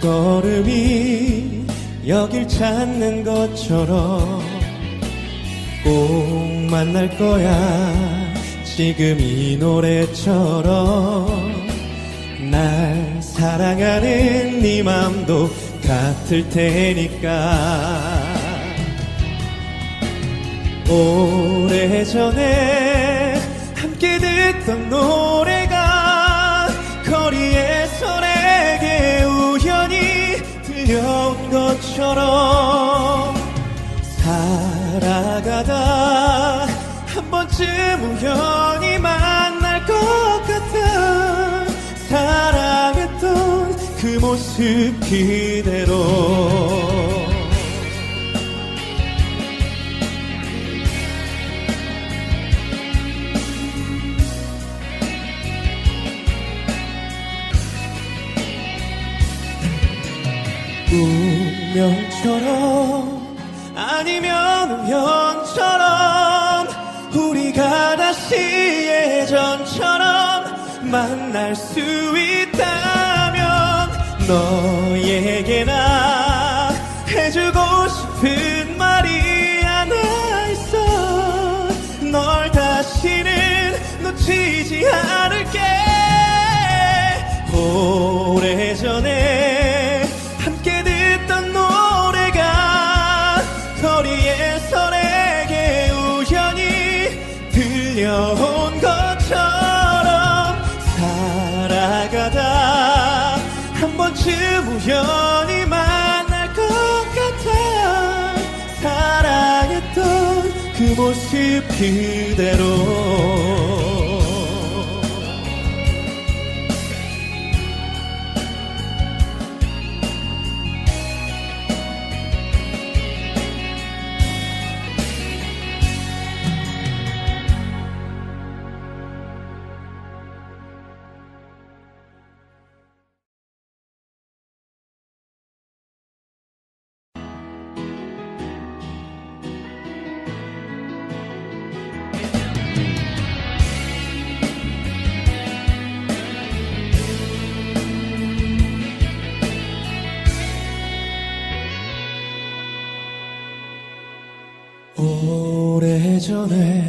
발걸음이 여길 찾는 것처럼 꼭 만날 거야. 지금 이 노래처럼 날 사랑하는 네 맘도 같을 테니까. 오래전에 함께 듣던 노래가 거리에서 내게 우연히 들려온 것처럼 살아가다 한 번쯤 우연히 만날 것 같아. 사랑했던 그 모습 그대로 운명처럼 아니면 우연처럼 우리가 다시 예전처럼 만날 수 있다면 너에게나 해주고 싶은 말이 하나 있어. 널 다시는 놓치지 않을게. 오래전에 함께 듣던 노래가 거리에서 내게 우연히 들려온 것처럼 살아가다 한 번쯤 우연히 만날 것 같아. 사랑했던 그 모습 그대로 오래전에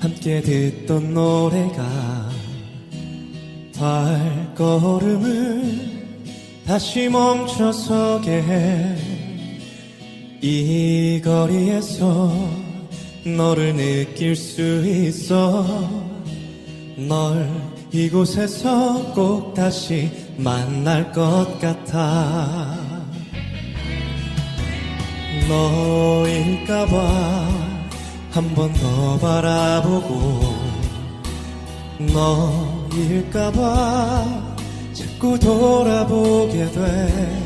함께 듣던 노래가 발걸음을 다시 멈춰서게 해. 이 거리에서 너를 느낄 수 있어. 널 이곳에서 꼭 다시 만날 것 같아. 너일까봐 한 번 더 바라보고, 너일까봐 자꾸 돌아보게 돼.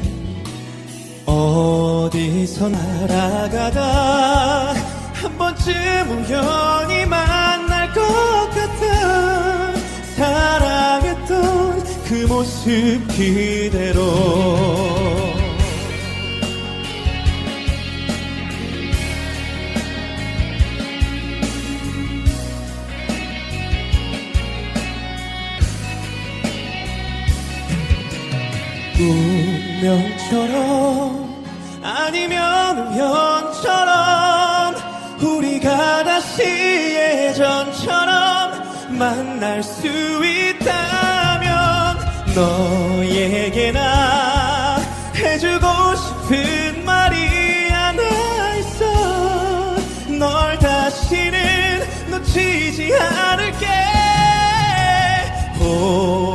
어디서 날아가다 한 번쯤 우연히 만날 것 같아. 사랑했던 그 모습 그대로. 운명처럼 아니면 우연처럼 우리가 다시 예전처럼 만날 수 있다면 너에게나 해주고 싶은 말이 하나 있어. 널 다시는 놓치지 않을게.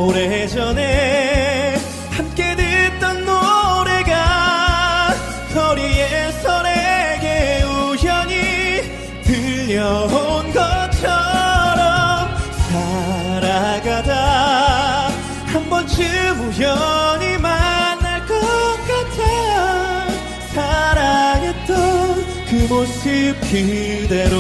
오래전에 함께 듣던 노래가 거리에서 내게 우연히 들려온 것처럼 살아가다 한 번쯤 우연히 만날 것 같아. 사랑했던 그 모습 그대로.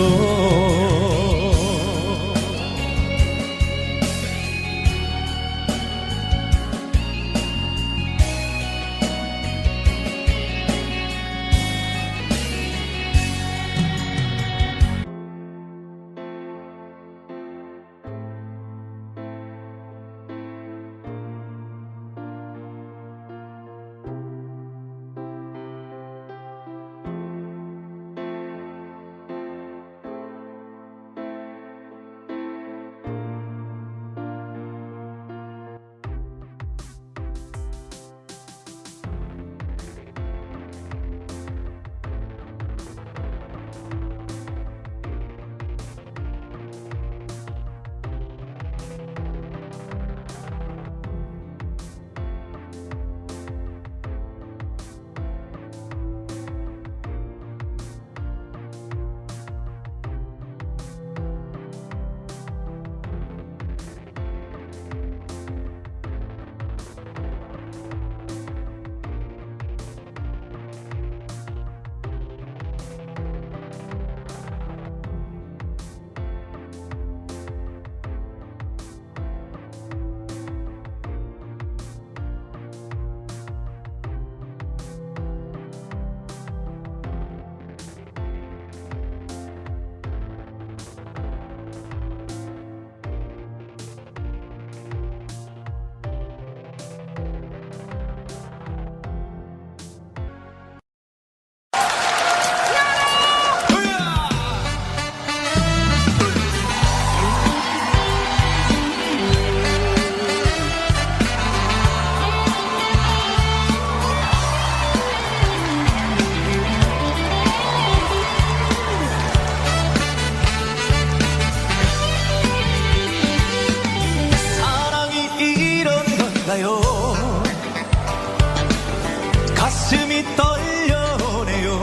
가슴이 떨려오네요.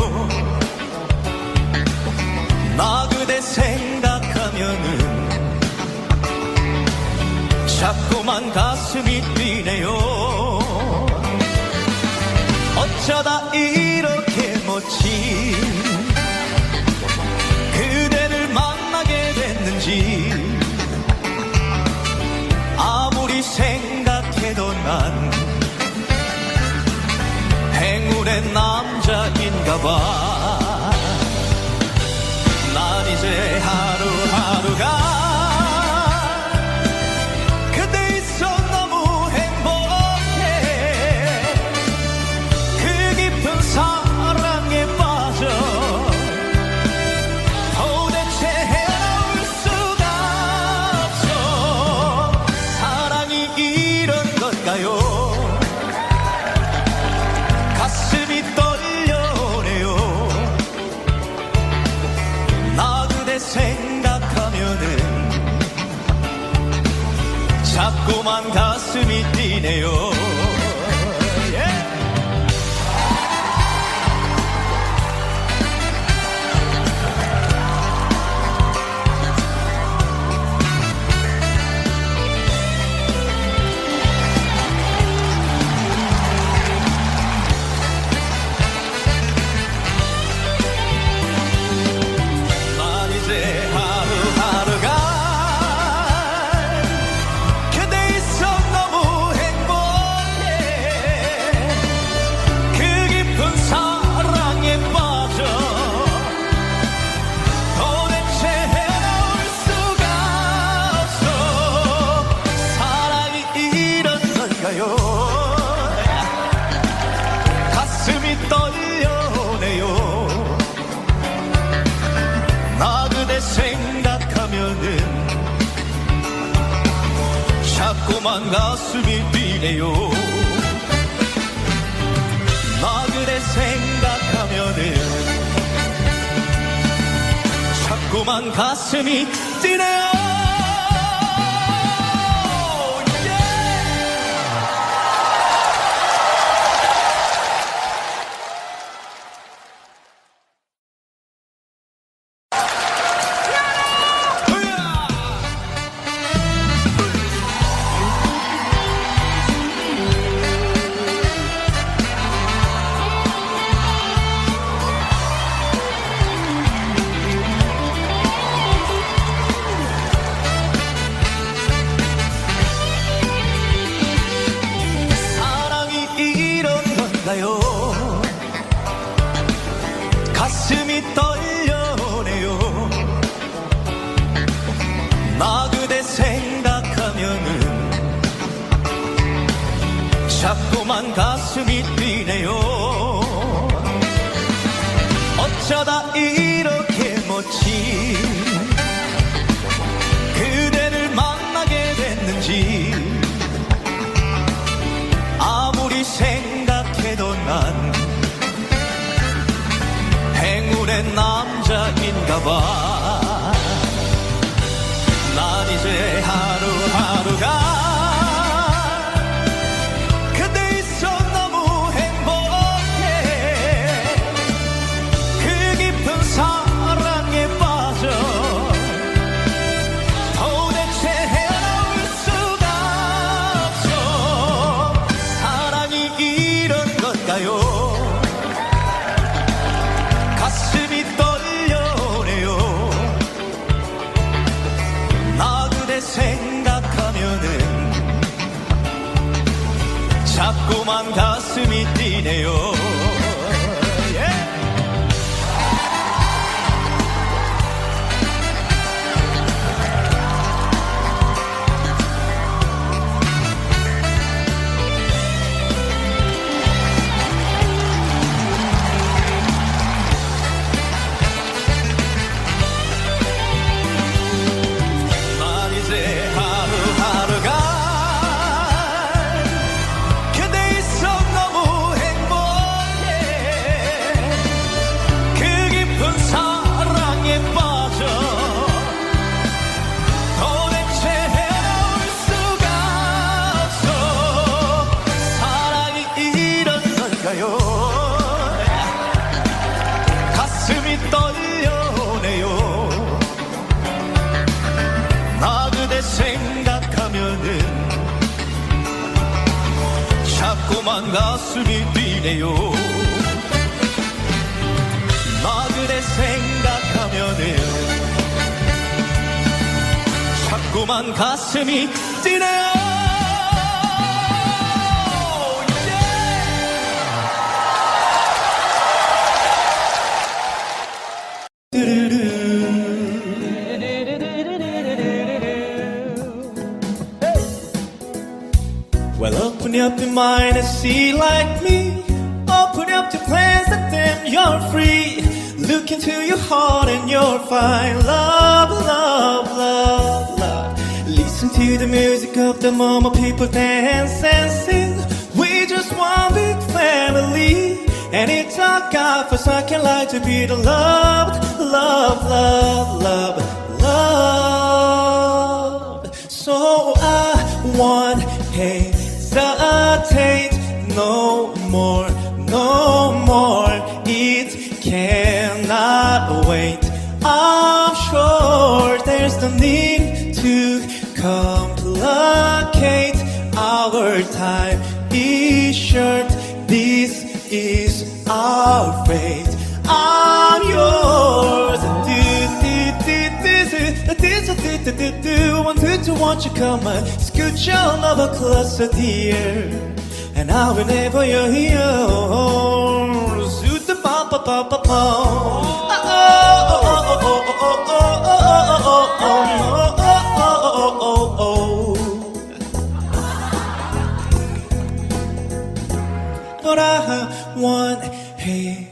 나 그대 생각하면은 자꾸만 가슴이 뛰네요. 어쩌다 이렇게 멋진 그대를 만나게 됐는지 아무리 생각해도 난 행운의 남자인가봐. 난 이제 하루하루가 그대 있어 너무 행복해. 그 깊은 사랑에 빠져 도대체 헤어나올 수가 없어. 사랑이 이런 건가요? 가슴이 떨려오네요. 자꾸만 가슴이 뛰네요. 난 이제 하루하루가 그대 있어 너무 행복해. 그 깊은 사랑에 빠져 도대체 헤어나올 수가 없어. 사랑이 이런 건가요? 가슴이 떨려오네요. 나 그대 생각하면은 자꾸만 가슴이 뛰네요. 나 그대 생각하면은 자꾸만 가슴이 뛰네요. 사랑이 이런 건가요? 가슴이 떨려오네요. 나 그대 생각하면은 자꾸만 가슴이 뛰네요. 어쩌다 이렇게 멋진 그대를 만나게 됐는지 아무리 생각해도 난 행운의 남자인가봐. 난 이제 하루하루가 그대 있어 너무 행복해. 그 깊은 사랑에 빠져 도대체 헤어나올 수가 없어. 사랑이 이런 건가요? 가슴이 떨려오네요. 나 그대 생각하면은 자꾸만 가슴이 뛰네요. 난 이제 하루하루가 그대 있어 너무 행복해. 그 깊은 사랑에 빠져 도대체 헤어나올 수가 없어. 사랑이 이런 건가요? 가슴이 떨려오네요. 나 그대 생각하면은 자꾸만 가슴이 뛰네요. 나 그대 생각하면은 자꾸만 가슴이 뛰네요. Well, open up your mind and see like me. Open up your plans and then you're free. Look into your heart and you'll find love, love, love, love. Listen to the music of the moment, people dance and sing. We just one big family. And it's our God for second life to be the loved, love, love, love, love. So I one hesitate no more, no more. It cannot wait. I'm sure there's no need to complicate. Our time is short. This is our fate. I'm yours. Won't you come and scoot your lover closer, dear? And I will never you're yours. Suit the pa pa pa pa pa. But I won't hesitate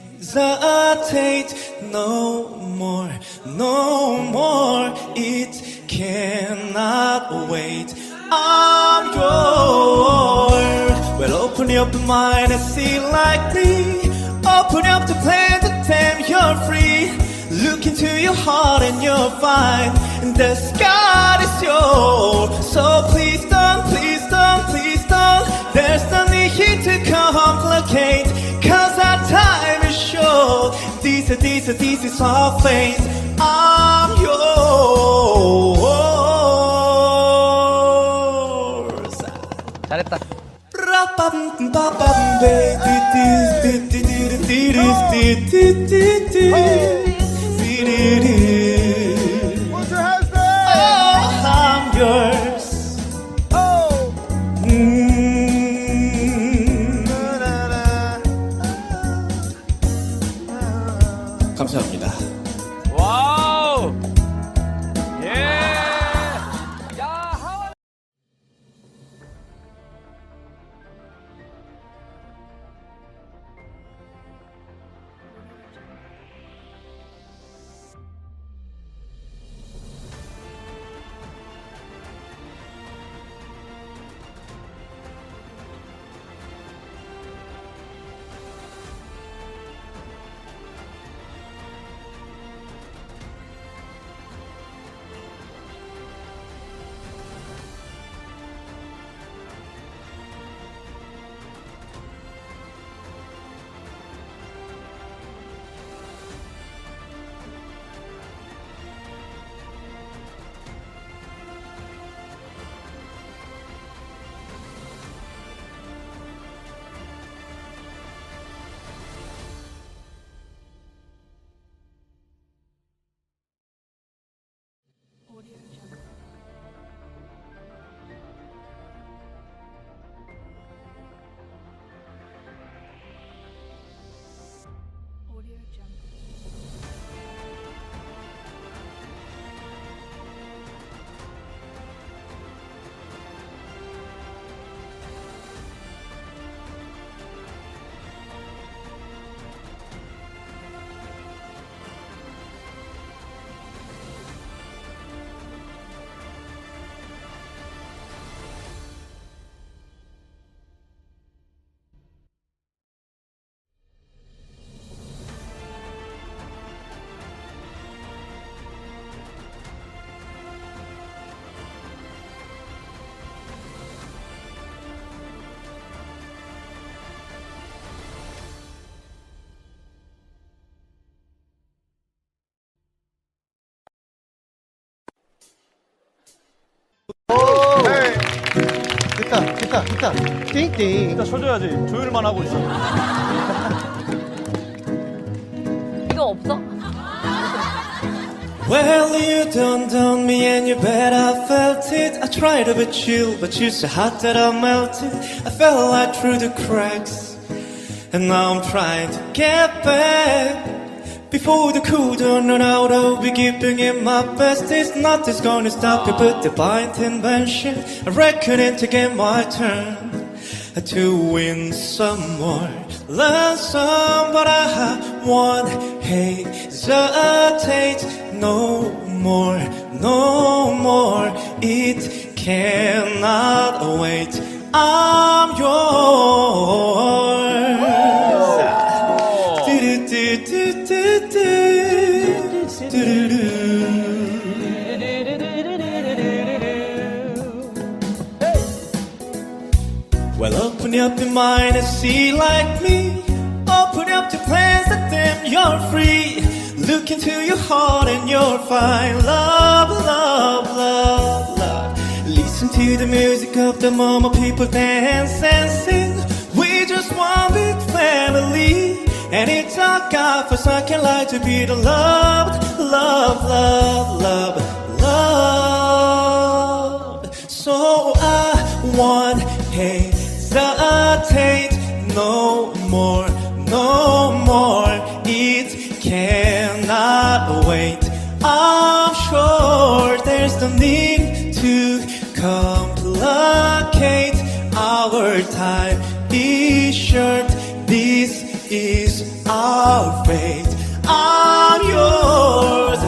no more, no more. It cannot wait. I'm yours. Well, open up your mind and see like me. Open up the plan to tame you're free. Look into your heart and you'll find the sky is yours. So please don't, please don't, please don't. There's no need to complicate, 'cause our time is short. This is our fate. I'm yours. 잘했다. I'm yours. 감사합니다. 와우. 예. 야, 하와이. 됐다. 띵띵. 진짜 쳐줘야지. 조율만 하고 있어. 이거 없어? Well, you done me and you bet I felt it. I tried to be chill, but you're so hot that I melted. I fell right through the cracks, and now I'm trying to get back. Before the cool down run out, I'll be giving it my best. It's nothing's gonna stop you but divine intervention. I reckon it to get my turn to win some more, learn some, but I won't hesitate no more, no more. It cannot wait. I'm yours. up your mind and see like me. Open up your plans and then you're free. Look into your heart and you'll find love, love, love, love. Listen to the music of the moment, people dance and sing. We just one big family, and it's our God for second life to be the loved, love, love, love, love. So I won't hesitate no more, no more. It cannot wait. I'm sure there's no need to complicate. Our time is short. This is our fate. I'm yours.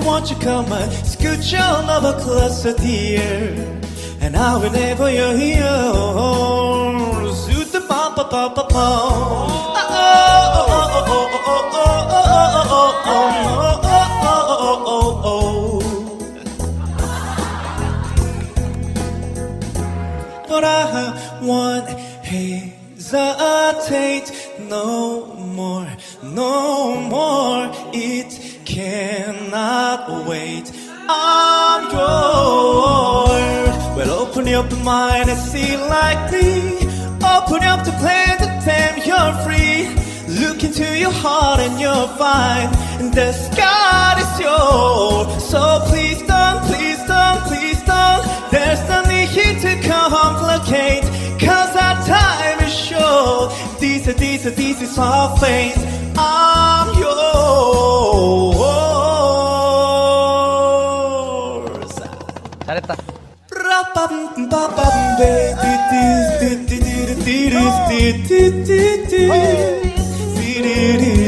Won't you come and scoot your lover closer, dear? And I will never you're yours. Zoot the bum bum bum bum But I won't hesitate no more, no more. It cannot wait. I'm yours. Well, open up your mind and see like me. Open up the plans and then you're free. Look into your heart and you'll find the sky is yours. So please don't, please don't, please don't. There's no need to complicate, 'cause our time is short. This is our fate. I'm yours. 잘했다. Ba-bum-ba-bum-ba-do-do-do-do-do-do-do-do-do-do-do-do.